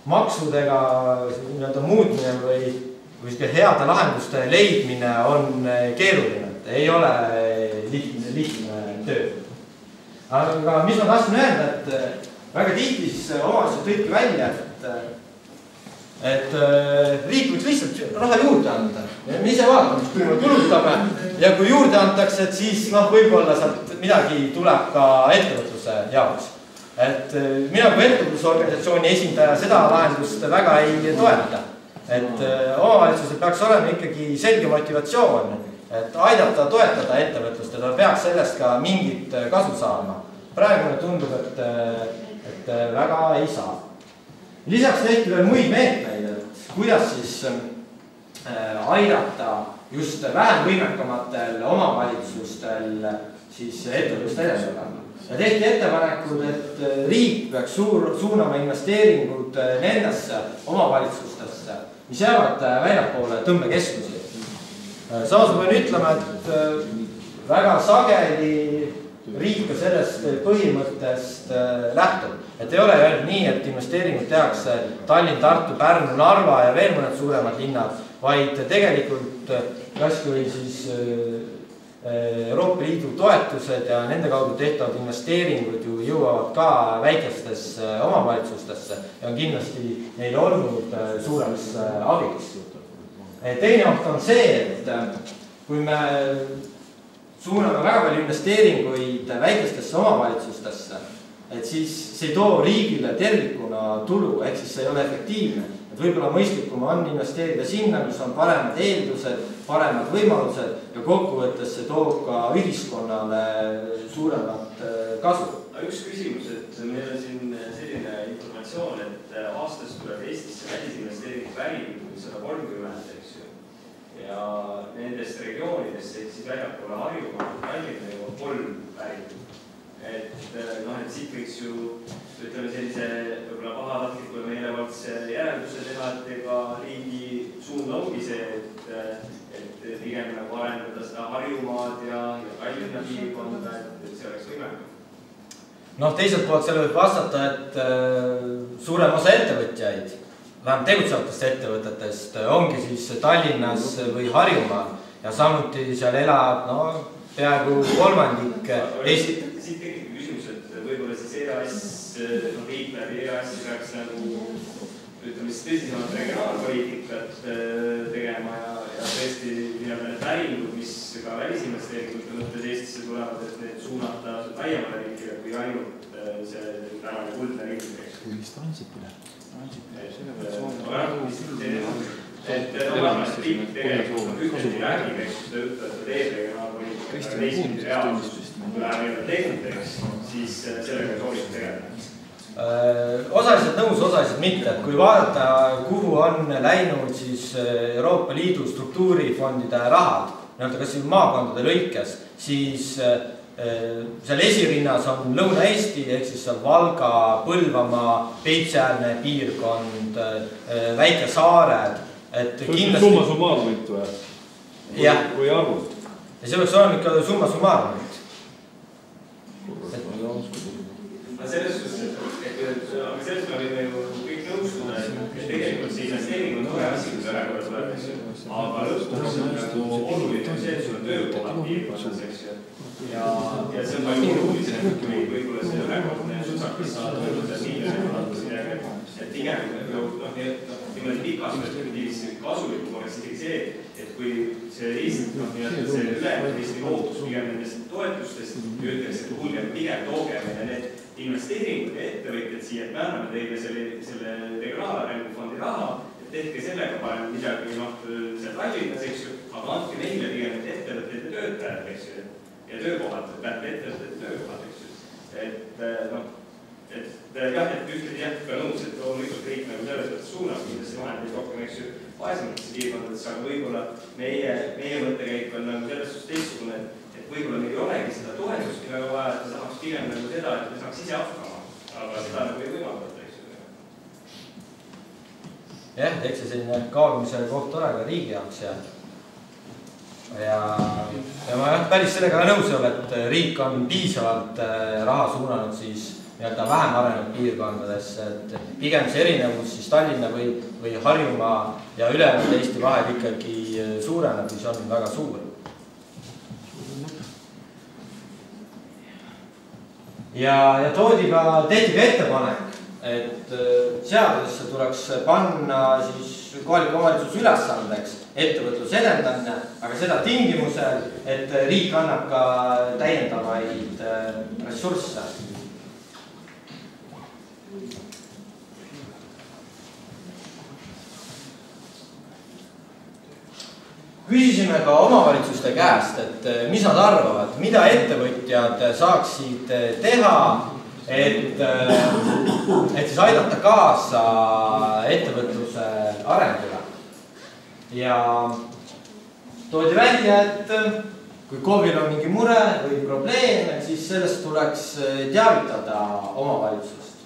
maksudega muutmine või heade lahenduste leidmine on keeruline, ei ole lihtne töö. Aga mis ma tahtsin öelda, et väga tihti siis omavalitsused tõidki välja, et riik võiks lihtsalt raha juurde anda. Me ise vaatame, kui me kulutame ja kui juurde antakse, et siis võib-olla sealt midagi tuleb ka ettevõtluse jaoks. Et mina kui ettevõtlusorganisatsiooni esindaja seda lahendust väga ei toeta. Et omavalitsusel peaks olema ikkagi selge motivatsioon, et aidata toetada ettevõtlust ja ta peaks sellest ka mingit kasu saama. Praegu tundub, et väga ei saa. Lisaks tehti veel muid meetmeid, et kuidas siis aidata just vähem võimekamatel omavalitsustel siis ettevõtlust edendada. Ja tehti ettepanekud, et riik peaks suunama investeeringud nendesse omavalitsustesse, mis jäävad väljapoole tõmbekeskusi. Samas ma pean ütlema, et väga sageli riik sellest põhimõttest lähtub. Et ei ole veel nii, et investeeringud tehakse Tallinn, Tartu, Pärnu, Narva ja veel mõned suuremad linnad, vaid tegelikult kas kui siis Euroopa Liidu toetused ja nende kaudu tehtavad investeeringud ju jõuavad ka väikestesse omavalitsustesse ja on kindlasti neil olnud suureks abiks. Teine oht on see, et kui me suuname väga palju investeeringuid väikestesse omavalitsustesse, et siis see ei too riigile tervikuna tulu, ehk siis see ei ole efektiivne. Et võib-olla mõistlikum on investeerida sinna, kus on paremad eeldused, paremad võimalused ja kokkuvõttes see toob ka ühiskonnale suuremat kasu. Üks küsimus, et meil on siin selline informatsioon, et aastas tuleb Eestisse välisinvesteeringu välimuid 130, eks ju. Ja nendest regioonidest, ehk siis väljapoole Harjumaa, Tallinna juba 3 välimuid. Et siit võiks ju, ütleme sellise võib-olla pahatahtliku ja meelevaldse järelduse teha, et ega riigi suund ongi see, et pigem nagu arendada seda Harjumaad ja Tallinna piirkonda, et see oleks võimalik. Teiselt poolt selle võib vastata, et suurem osa ettevõtjaid, vähem tegutsevatest ettevõtetest, ongi siis Tallinnas või Harjumaal ja samuti seal elab peaaegu kolmandik Eesti. Siit tekib küsimus, et võib-olla siis EAS, riik läbi EAS peaks nagu, ütleme siis tõsisemalt regionaalpoliitikat tegema ja tõesti need päringud, mis ka välisinvesteeringute mõttes Eestisse tulevad, et need suunata laiemale riigile kui ainult see tänane kuldne riik. Kuulist Ansipile. Et riik tegelikult ühtegi räägib, eks ta ütleb, et teeb regionaalpoliitika teismine reaalsust, kui läheb meile tehniteks, siis sellega soovib tegeleda. Osaliselt nõus, osaliselt mitte. Kui vaadata, kuhu on läinud siis Euroopa Liidu struktuurifondide rahad, kas maakondade lõikes, siis seal esirinnas on Lõuna-Eesti, ehk siis seal Valga, Põlvamaa, Peipsiäärne piirkond, väike saared. Summa summarumit või arvult? Ja see võiks olema ikka summa summarumit. Selles me võime ju kõik nõustuda, et tegelikult see investeering on tore asi, kui see ära tuleb, aga lõpuks oluline on see, et sul on töökohad piirkonnas, eks ju. Ja see on palju olulisem, kui võib-olla see ühekordne susakas saada miljoni, et pigem niimoodi pikas perspektiivis kasulikum oleks ikkagi see, et kui see Eesti ülejäänud Eesti loodus pigem nendest toetustest ütleks, et kuulge, pigem tooge meile need investeeringud ja ettevõtjad siia, et me anname teile selle regionaalarengufondi raha, et tehke sellega parem midagi seal Tallinnas, eks ju, aga andke meile pigem need ettevõtted ja töötajad, eks ju, ja töökohad, peate ettevõtted ja töökohad, eks ju. Et ühtedi ka nõus, et loomulikult riik nagu selles mõttes suunab kindlasti vahendeid rohkem, eks ju, vaesematesse piirkondadesse, aga võib-olla meie mõttekäik on nagu selles suhtes teistsugune, et võib-olla meil ei olegi seda toetust väga vaja, et me saaks pigem nagu seda, et me saaks ise hakkama, aga seda nagu ei võimaldada, eks ju. Jah, eks see selline kaalumise koht ole ka riigi jaoks ja ma päris sellega nõus ei ole, et riik on piisavalt raha suunanud siis vähem arenenud piirkondadesse, et pigem see erinevus siis Tallinna või Harjumaa ja ülejäänud Eesti vahel ikkagi suureneb, mis on väga suur. Ja tehti ka ettepanek, et seadusesse tuleks panna siis kohaliku omavalitsuse ülesandeks ettevõtluse edendamine, aga seda tingimusel, et riik annab ka täiendavaid ressursse. Küsisime ka omavalitsuste käest, et mis nad arvavad, mida ettevõtjad saaksid teha, et siis aidata kaasa ettevõtluse arengule. Ja toodi välja, et kui KOV-il on mingi mure või probleem, siis sellest tuleks teavitada omavalitsust.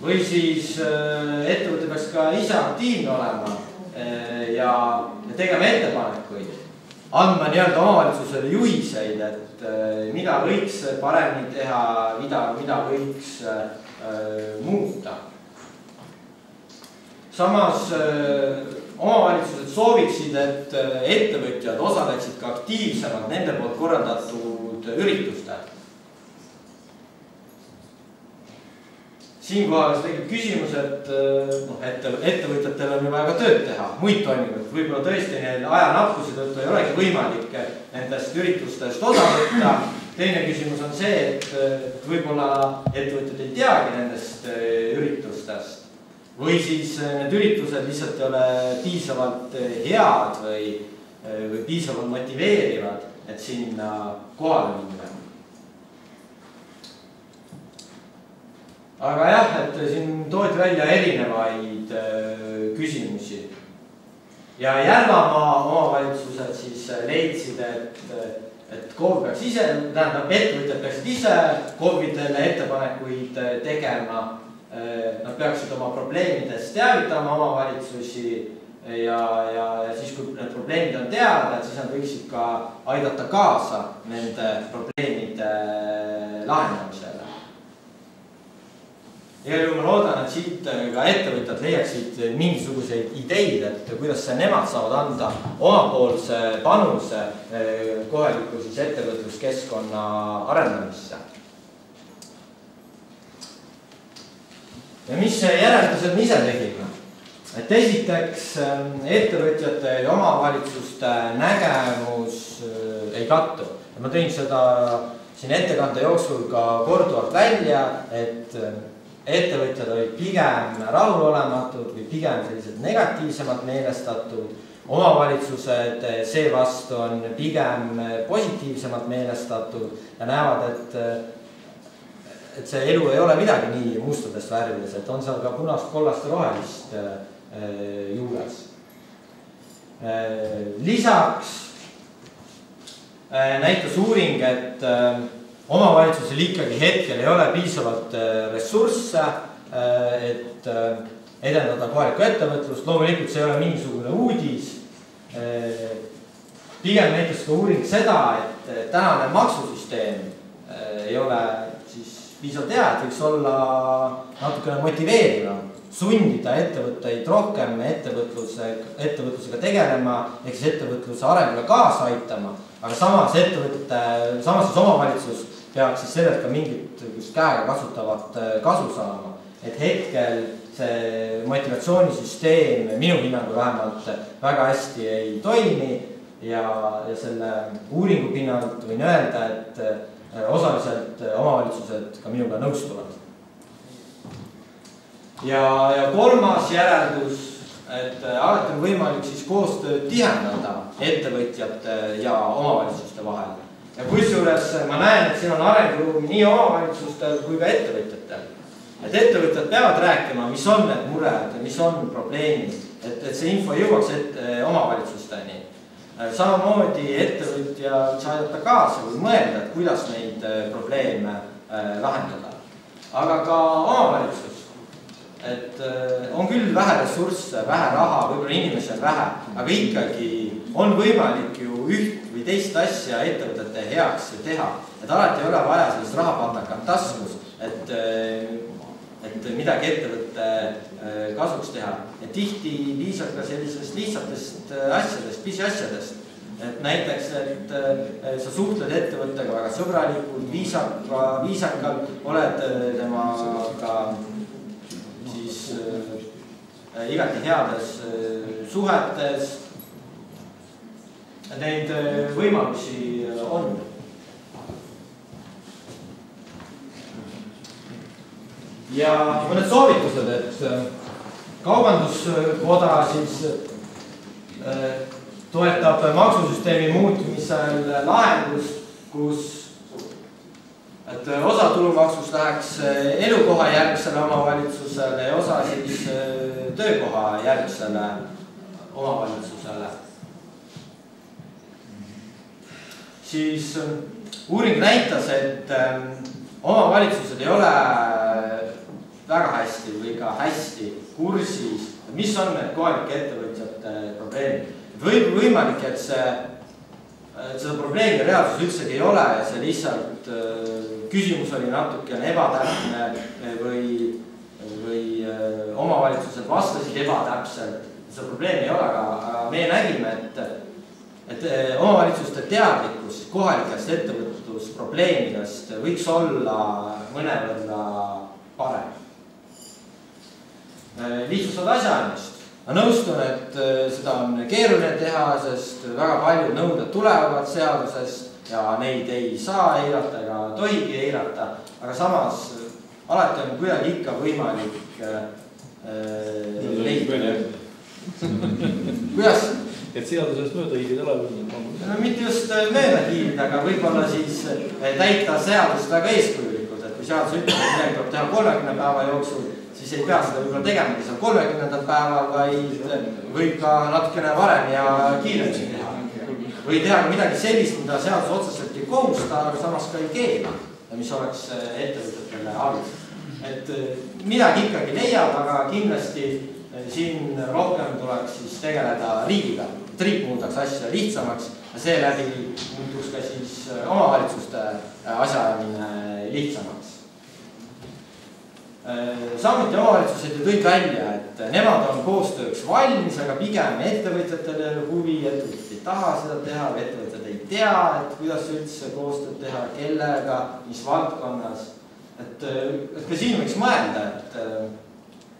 Või siis ettevõte peaks ka ise aktiivne olema ja tegema ettepanekuid, andma omavalitsusele juhiseid, et mida võiks paremini teha, mida võiks muuta. Samas omavalitsused sooviksid, et ettevõtjad osaleksid ka aktiivsemalt nende poolt korraldatud üritustel. Siinkohal tekib küsimus, et ettevõtjatel on ju vaja ka tööd teha, muid toimingud. Võib-olla tõesti aja nappuse tõttu ei olegi võimalik nendest üritustest osa võtta teine küsimus on see, et võib-olla ettevõtjad ei teagi nendest üritustest või siis need üritused lihtsalt ei ole piisavalt head või piisavalt motiveerivad, et sinna kohale minna. Aga jah, et siin toodi välja erinevaid küsimusi. Ja Järvamaa omavalitsused siis leidsid, et KOV peaks ise, tähendab ettevõtjad peaksid ise KOV-idele ettepanekuid tegema. Nad peaksid oma probleemidest teavitama omavalitsusi ja siis, kui need probleemid on teada, siis nad võiksid ka aidata kaasa nende probleemide lahendamisele. Ja ma loodan, et siit ka ettevõtjad leiaksid mingisuguseid ideid, et kuidas nemad saavad anda omapoolse panuse kohaliku siis ettevõtluskeskkonna arendamisse. Ja mis järeldused me ise tegime? Et esiteks ettevõtjate ja omavalitsuste nägemus ei kattu. Ja ma tõin seda siin ettekande jooksul ka korduvalt välja, et ettevõtjad olid pigem rahulolematud või pigem sellised negatiivsemad meelestatud. Omavalitsused seevastu on pigem positiivsemad meelestatud ja näevad, et see elu ei ole midagi nii mustadest värvides, et on seal ka punast, kollast ja rohelist juures. Lisaks näitas uuring, et omavalitsusel ikkagi hetkel ei ole piisavalt ressursse, et edendada kohalikku ettevõtlust. Loomulikult see ei ole mingisugune uudis. Pigem näitas ka uuring seda, et tänane maksusüsteem ei ole siis piisavalt hea, et võiks olla natukene motiveerivam, sundida ettevõtteid rohkem ettevõtlusega tegelema, ehk siis ettevõtluse arengule kaasa aitama, aga samas omavalitsus peaks siis sellelt ka mingit käega kasutavat kasu saama. Et hetkel see motivatsioonisüsteem minu hinnangul vähemalt väga hästi ei toimi ja selle uuringu pinnalt võin öelda, et osaliselt omavalitsused ka minuga nõustuvad. Ja kolmas järeldus, et alati on võimalik siis koostööd tihendada ettevõtjate ja omavalitsuste vahel. Ja kusjuures ma näen, et siin on arenguruumi nii omavalitsustel kui ka ettevõtjatel. Et ettevõtjad peavad rääkima, mis on need mured, mis on probleemid, et see info jõuaks omavalitsusteni. Samamoodi ettevõtja saa aidata kaasa või mõelda, et kuidas neid probleeme lahendada. Aga ka omavalitsus, et on küll vähe ressursse, vähe raha, võib-olla inimesi on vähe, aga ikkagi on võimalik ju üht või teist asja ettevõtete heaks teha. Et alati ei ole vaja sellist rahapandakat taskus, et midagi ettevõtte kasuks teha. Et tihti piisab ka sellisest lihtsatest asjadest, pisiasjadest. Et näiteks, et sa suhtled ettevõttega väga sõbralikult, viisakalt, oled temaga siis igati heades suhetes. Neid võimalusi on. Ja mõned soovitused, et kaubanduskoda siis toetab maksusüsteemi muutmisel lahendust, kus et osa tulumaksust läheks elukoha järgsele omavalitsusele ja osa siis töökoha järgsele omavalitsusele. Siis uuring näitas, et omavalitsused ei ole väga hästi või ka hästi kursis, mis on need kohalike ettevõtjate probleemid. Võimalik, et seda probleemi reaalsus üldsegi ei ole ja see lihtsalt küsimus oli natukene ebatäpne või omavalitsused vastasid ebatäpselt. Seda probleemi ei ole, aga meie nägime, et omavalitsuste teadlikkus kohalikest ettevõtlusprobleemidest võiks olla mõnevõrra parem. Lihtsustad asjaannist. Ma nõustun, et seda on keeruline teha, sest väga paljud nõuded tulevad seadusest ja neid ei saa eirata ega tohigi eirata, aga samas alati on kuidagi ikka võimalik leida. Kuidas? Et seadusest mööda hiilida ole? No mitte just mööda hiilida, aga võib-olla siis täita seadust väga eeskujulikult, et kui seadus ütleb, et midagi tuleb teha 30 päeva jooksul, siis ei pea seda võib-olla tegema seal 30. päeval, vaid võib ka natukene varem ja kiiremini teha. Või teha midagi sellist, mida seadus otseselt ei kohusta, aga samas ka ei keela, mis oleks ettevõtetele abis. Et midagi ikkagi leiab, aga kindlasti siin rohkem tuleks siis tegeleda riigiga. Riik muudaks asja lihtsamaks ja seeläbi muutuks ka siis omavalitsuste asjaajamine lihtsamaks. Samuti omavalitsused tõid välja, et nemad on koostööks valmis, aga pigem ettevõtjatele huvi, ettevõtjad ei taha seda teha, ettevõtjad ei tea, et kuidas üldse koostööd teha, kellega, mis valdkonnas. Et ka siin võiks mõelda, et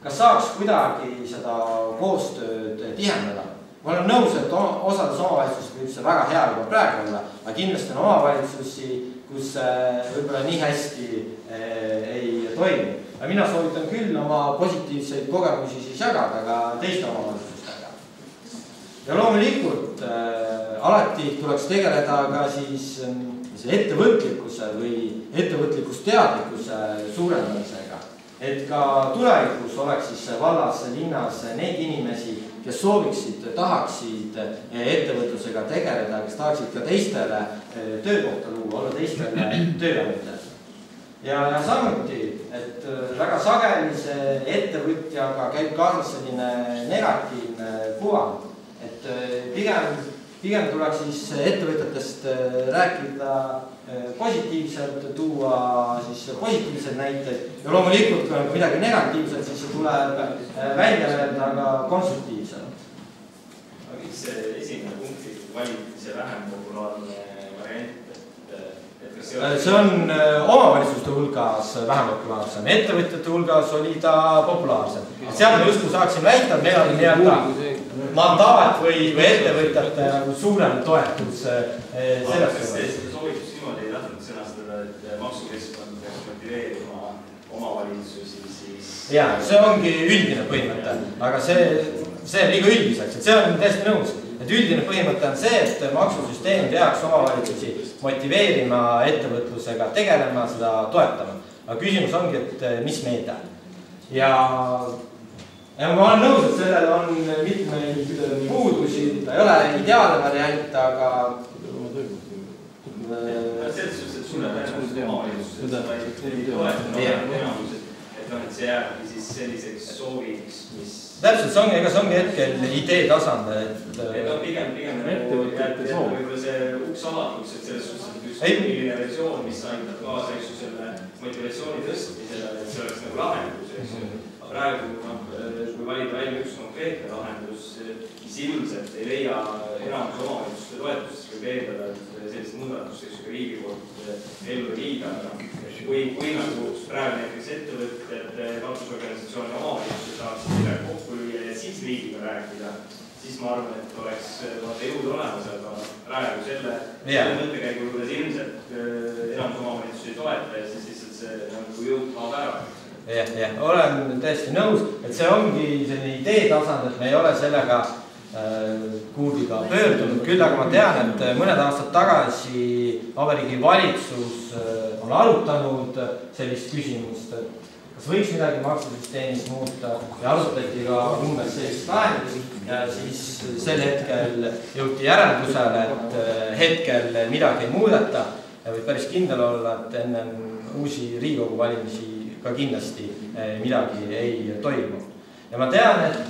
kas saaks kuidagi seda koostööd tihendada. Ma olen nõus, et osades omavalitsused võib see väga hea juba praegu olla, aga kindlasti on omavalitsusi, kus võib-olla nii hästi ei toimi. Aga mina soovitan küll oma positiivseid kogemusi siis jagada ka teiste omavalitsustega. Ja loomulikult alati tuleks tegeleda ka siis ettevõtlikkuse või ettevõtlikkusteadlikkuse suurendamisega. Et ka tulevikus oleks siis vallas, linnas neid inimesi, kes sooviksid, tahaksid ettevõtlusega tegeleda, kes tahaksid ka teistele töökohta luua, olla teistele tööandjad. Ja samuti, et väga sageli see ettevõtjaga käib kaasas selline negatiivne kuvand, et pigem tuleks siis ettevõtjatest rääkida positiivselt, tuua siis positiivsed näiteid ja loomulikult kui on midagi negatiivset, siis see tuleb välja öelda ka konstruktiivselt. Miks see esimene punkti valiti see vähem populaarne variant? See on omavalitsuste hulgas vähem populaarsem, ettevõtjate hulgas oli ta populaarsem. Seal me justkui saaksime väita, et meil on nii-öelda mandaat või ettevõtjate suurem toetus sellest. Kas see soovitus niimoodi ei tahtnud sõnastada, et maksukeskkond peaks motiveerima omavalitsusi siis? Jaa, see ongi üldine põhimõte, aga see on liiga üldiseks, et see on täiesti nõus. Et üldine põhimõte on see, et maksusüsteem peaks omavalitsusi motiveerima ettevõtlusega tegelema, seda toetama. Aga küsimus ongi, et mis meede. Ja ma olen nõus, et sellel on mitmeid puudusi, ta ei ole ideaalne variant, aga selles suhtes, et sulle tõenäoliselt omavalitsused ei toetama enamused, et see jääbki siis selliseks sooviks, mis täpselt, see ongi hetkel idee tasand, et on pigem võib-olla see uks avatuks, et selles suhtes, et üks milline versioon, mis aitab kaasa selle motivatsiooni tõstmisele, et see oleks nagu lahendus. Praegu, kui valida välja üks konkreetne lahendus, mis ilmselt ei leia enamus omavalitsuste toetust, võib eeldada, et sellist muudatust ka riigi poolt ellu viida. Kui nagu praegu näiteks ettevõtjad, katusorganisatsiooni omavalitsused saaksid midagi kokku lüüa ja siis riigiga rääkida, siis ma arvan, et oleks jõud olemas, aga praegu selle mõttekäigu juures ilmselt enamus omavalitsusi ei toeta ja siis lihtsalt see nagu jõud kaob ära. Jah, olen täiesti nõus, et see ongi selline idee tasand, et me ei ole sellega kuhugiga pöördunud, küll aga ma tean, et mõned aastad tagasi Vabariigi Valitsus on arutanud sellist küsimust, et kas võiks midagi maksusüsteemis muuta ja arutati ka umbes sellist lahendust ja siis sel hetkel jõuti järeldusele, et hetkel midagi ei muudeta ja võib päris kindel olla, et enne uusi Riigikogu valimisi ka kindlasti midagi ei toimu. Ja ma tean, et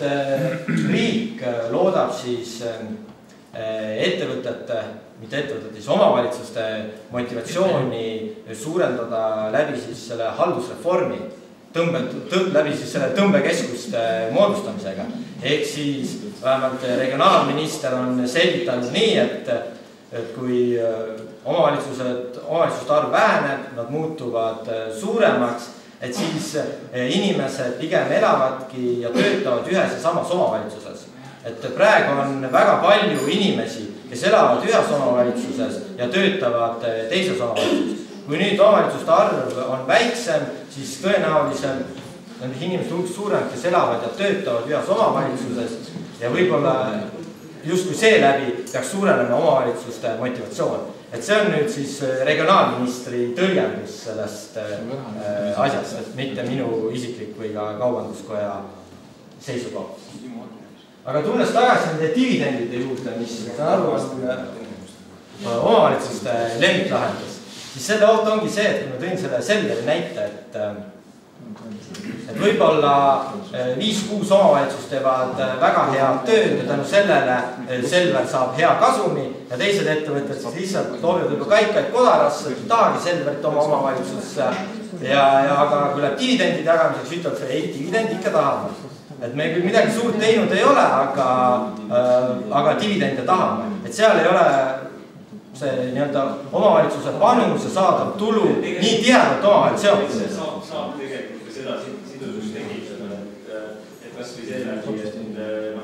riik loodab siis ettevõtete, mitte ettevõtete, siis omavalitsuste motivatsiooni suurendada läbi siis selle haldusreformi, läbi siis selle tõmbekeskuste moodustamisega. Ehk siis vähemalt regionaalminister on selgitanud nii, et kui omavalitsuste arv väheneb, nad muutuvad suuremaks, et siis inimesed pigem elavadki ja töötavad ühes ja samas omavalitsuses. Et praegu on väga palju inimesi, kes elavad ühes omavalitsuses ja töötavad teises omavalitsuses. Kui nüüd omavalitsuste arv on väiksem, siis tõenäoliselt nende inimeste hulk suurem, kes elavad ja töötavad ühes omavalitsuses ja võib-olla justkui seeläbi peaks suurenema omavalitsuste motivatsioon. Et see on nüüd siis regionaalministri tõlgendus sellest asjast, et mitte minu isiklik või ka kaubanduskoja seisukoht. Aga tulles tagasi nende dividendide juurde, mis aru on omavalitsuste lemmiklahendus, siis selle oht ongi see, et kui ma tõin selle Selveri näite, et võib-olla 5-6 omavalitsust teevad väga head tööd ja tänu sellele Selver saab hea kasumi ja teised ettevõtted siis lihtsalt loobivad juba kaikaid kodarasse, tahagi Selverit oma omavalitsusse aga kui läheb dividendid jagamiseks, ütlevad selle ei, dividendi ikka tahame. Et me küll midagi suurt teinud ei ole, aga dividende tahame. Et seal ei ole see omavalitsuse panuse saadav tulu nii tihedalt omavalitsuses seotud. Saab tegelikult ka seda sidusust tekitada, et kas või sellega, et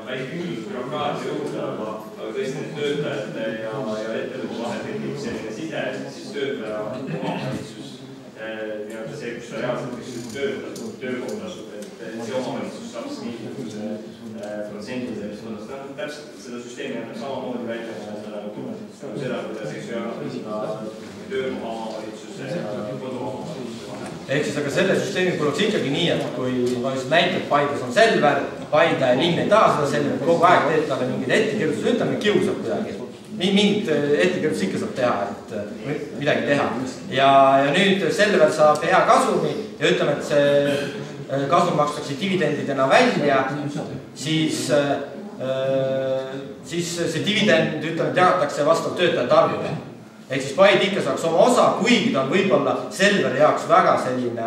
väike küll bürokraatia juurde, aga tõesti töötajate ja ettevõtte vahel tekib selline side, siis töötaja omavalitsus, see, kus ta reaalselt töökohta asub, et see omavalitsus saaks nii protsenti sellest. Täpselt seda süsteemi annab samamoodi välja seda, kuidas jagada töökoha omavalitsuse ja kodu omavalitsuse vahel. Ehk siis aga selle süsteemi kuluks ikkagi nii, et kui ma just näitab Paides on Selver, Paide linn ei taha seda Selver, kogu aeg teeb talle mingid ettekirjutused, ütleme kiusab kuidagi. Mingid ettekirjutused ikka saab teha, et midagi teha. Ja nüüd Selver saab hea kasumi ja ütleme, et see kasum makstakse dividendidena välja, siis see dividend jagatakse vastavalt töötajate arvule. Ehk siis Paide ikka saaks oma osa, kuigi ta on võib-olla Selveri jaoks väga selline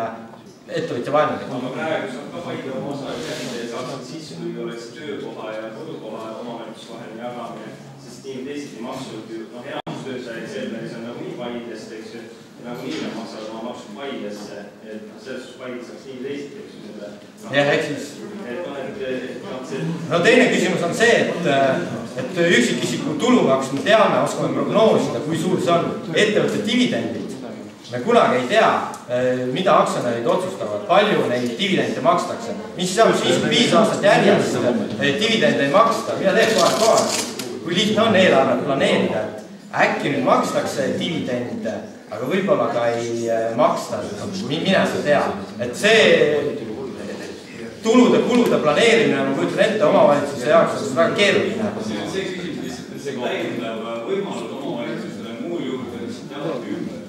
ettevõtja vaenulik. Aga praegu saab ka Paide oma osa saaks siis, kui oleks töökoha ja kodukoha omavalitsus vahel jagamine, sest nii teisiti maksud ju, enamus töötajaid Selveris on nagu nii Paidest, eks ju, nagu nii maksavad oma maksud Paidesse, et selles Paide saaks nii teisiti, eks ju, selle. Jah, eks siis. No teine küsimus on see, et üksikisiku tulumaks me teame, oskame prognoosida, kui suur see on. Ettevõtte dividendid. Me kunagi ei tea, mida aktsionärid otsustavad, palju neid dividende makstakse. Mis seal 5 aastat järjest dividende ei maksta, mida teeb kohalik. Kui lihtne on eelarvet planeerida, et äkki nüüd makstakse dividende, aga võib-olla ka ei maksta, mine sa tea. Et see tulude planeerimine, ma kujutan ette omavalitsuse jaoks, on väga keeruline. See küsimus lihtsalt, et see täiendav võimalus omavalitsusele muul juurde jagada ümber,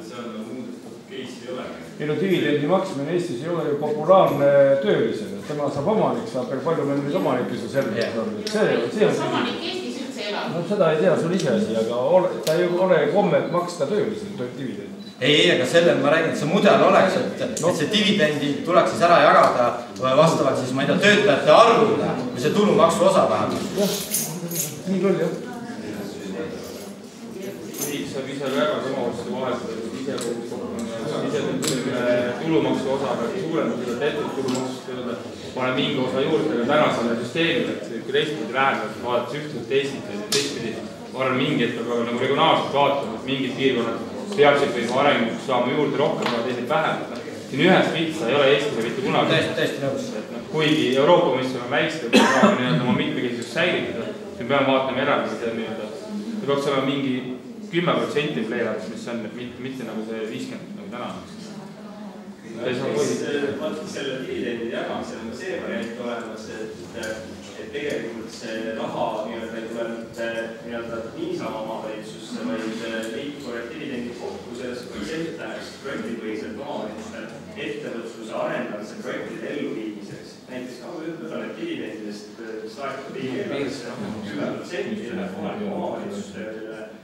see on muud keisi ei ole. Meil dividendi maksmine Eestis ei ole ju populaarne töölisele. Tema saab omanik, saab veel palju meil neid omanikke Selveris on. See on omanik Eestis üldse elab. No seda ei tea, sul ise asi, aga ta ei ole komme maksta töölisele dividendi. Ei, aga sellel ma räägin, et see mudel oleks, et see dividendi tuleks siis ära jagada vastavalt siis, ma ei tea, töötajate arvule või see tulumaksu osa vähemalt. Nii küll, jah. Riik saab ise väga omavalitsuste vahetada, ise tulumaksu osa suurendada, tehtud tulumaksust pane mingi osa juurde, aga tänasele süsteemile, et kui teistpidi vähemalt vaadates ühtselt teistpidi, ma arvan mingi, et peab nagu regionaalselt vaatama, et mingid piirkonnad peaksid või arenguks saama juurde rohkem, aga teised vähem. Siin ühes pitsa ei ole Eestis mitte kunagi. Täiesti nõus. Kuigi Euroopa Komisjon on väikse, kui saame oma mitmekesisust säilitada, siis me peame vaatama eraldi seda. See peaks olema mingi 10% eelarves, mis on mitte nagu see 50 nagu täna. Selle dividendi jagamisel on see variant olemas, et tegelikult see raha ei tule niisama omavalitsusse, vaid riik korrekt dividendi kokku selles protsent läheks projektipõhiselt omavalitsustel ettevõtluse arendamise projektide elluviimiseks. Näiteks võtame dividendidest laekub riigieelarvesse 10% läheb kohalike omavalitsuste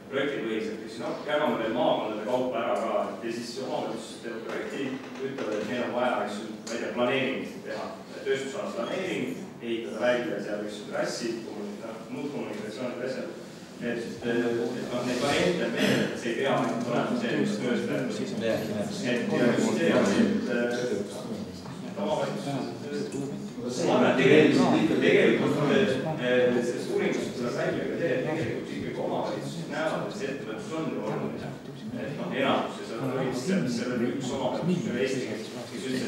projektipõhiselt, eks jagame veel maakondade kaupa ära ka, et siis omavalitsused teevad projekti, ütlevad, et meil on vaja planeering teha, tööstusalas planeering, ehitada välja seal trassid, muud kommunikatsioonid asjad. Et neid variante on veel, et see ei pea ainult olema see, mis tööstajad. Et see on, et omavalitsused. Ma arvan, et tegelikult sellest uuringust tuleb välja ka see, et tegelikult ikkagi oma omavalitsus on ju olnud, enamus ja sellel üks omavalitsus Eesti, kes ütles,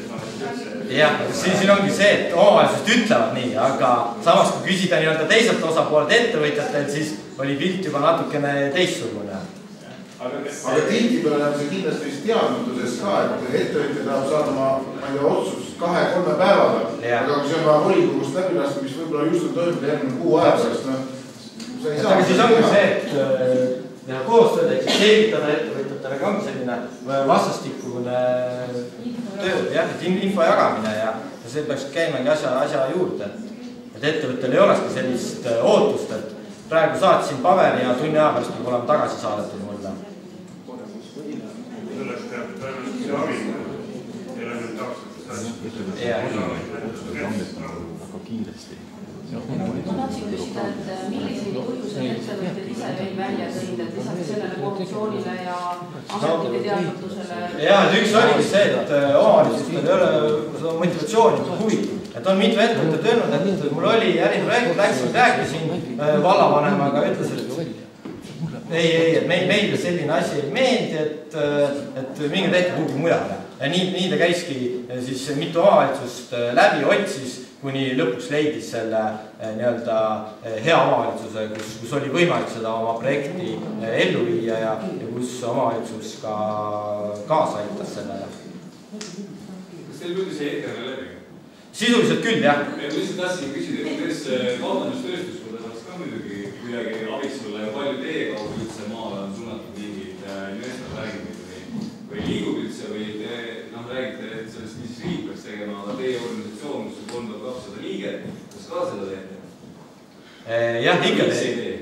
jah, siin ongi see, et omavalitsused ütlevad nii, aga samas kui küsida nii-öelda teiselt osapooled ettevõtjatel, siis oli pilt juba natukene teistsugune. Aga tihtipeale on see kindlasti teadmatuses ka, et ettevõtja tahab saada oma otsust 2-3 päevaga, aga kui see on vaja volikogust läbi lasta, mis võib-olla just on toimunud järgmine kuu aja pärast, sa ei saa. Aga siis ongi see, et koostööd ehk selgitada ettevõtjatele ka selline vastastikune töö, jah, et info jagamine ja see peaks käimagi asja juurde, et ettevõttel ei olekski sellist ootust, et praegu saatsin paberi ja tunni aja pärast peab olema tagasi saadetud mulle. Selleks peab see abinõu aga kiiresti. Ma tahtsin küsida, et milliseid põhjuseid ettevõtjad ise veel välja tõid, et lisaks sellele korruptsioonile ja ametnike teadmatusele? Jah, et üks oligi see, et omavalitsustel ei ole motivatsiooni, huvi. Et on mitu ettevõtjat öelnud, et mul oli äriprojekt, rääkisin vallavanemaga, ütles, et et meile selline asi ei meeldi, et minge tehke kuhugi mujale. Ja nii ta käiski siis mitu omavalitsust läbi otsis, kuni lõpuks leidis selle nii-öelda hea omavalitsuse, kus oli võimalik seda oma projekti ellu viia ja kus omavalitsus ka kaasa aitas sellele. Kas teil tuli see hetkel läbi? Sisuliselt küll, jah. Ma lihtsalt tahtsin küsida, et kuidas kaubandustööstuskuda saaks ka muidugi kuidagi abiks olla ja palju teie kaudu üldse maale on suunatud mingid investorrängid või liigub üldse või te räägite, et sellest mis riik peaks tegema, aga teie organisatsioon, kus on 3200 liiget, kas ka seda teete? Jah, ikka teeme.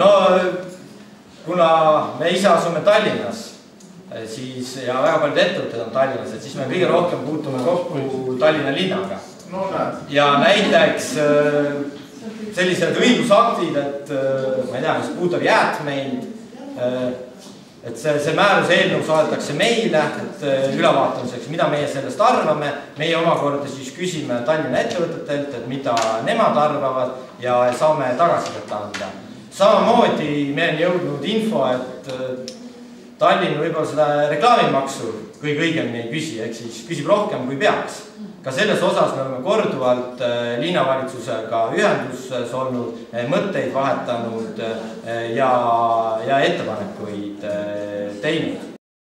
No, kuna me ise asume Tallinnas siis, ja väga paljud ettevõtted on Tallinnas, et siis me kõige rohkem puutume kokku Tallinna linnaga. Ja näiteks sellised õigusaktid, et ma ei tea, mis puutab jäätmeid, et see määruse eelnõu saadetakse meile, et ülevaatamiseks, mida meie sellest arvame. Meie omakorda siis küsime Tallinna ettevõtetelt, et mida nemad arvavad ja saame tagasisidet anda. Samamoodi me on jõudnud info, et Tallinn võib-olla seda reklaamimaksu kõige õigemini ei küsi, ehk siis küsib rohkem kui peaks. Ka selles osas me oleme korduvalt linnavalitsusega ühenduses olnud, mõtteid vahetanud ja ettepanekuid teinud.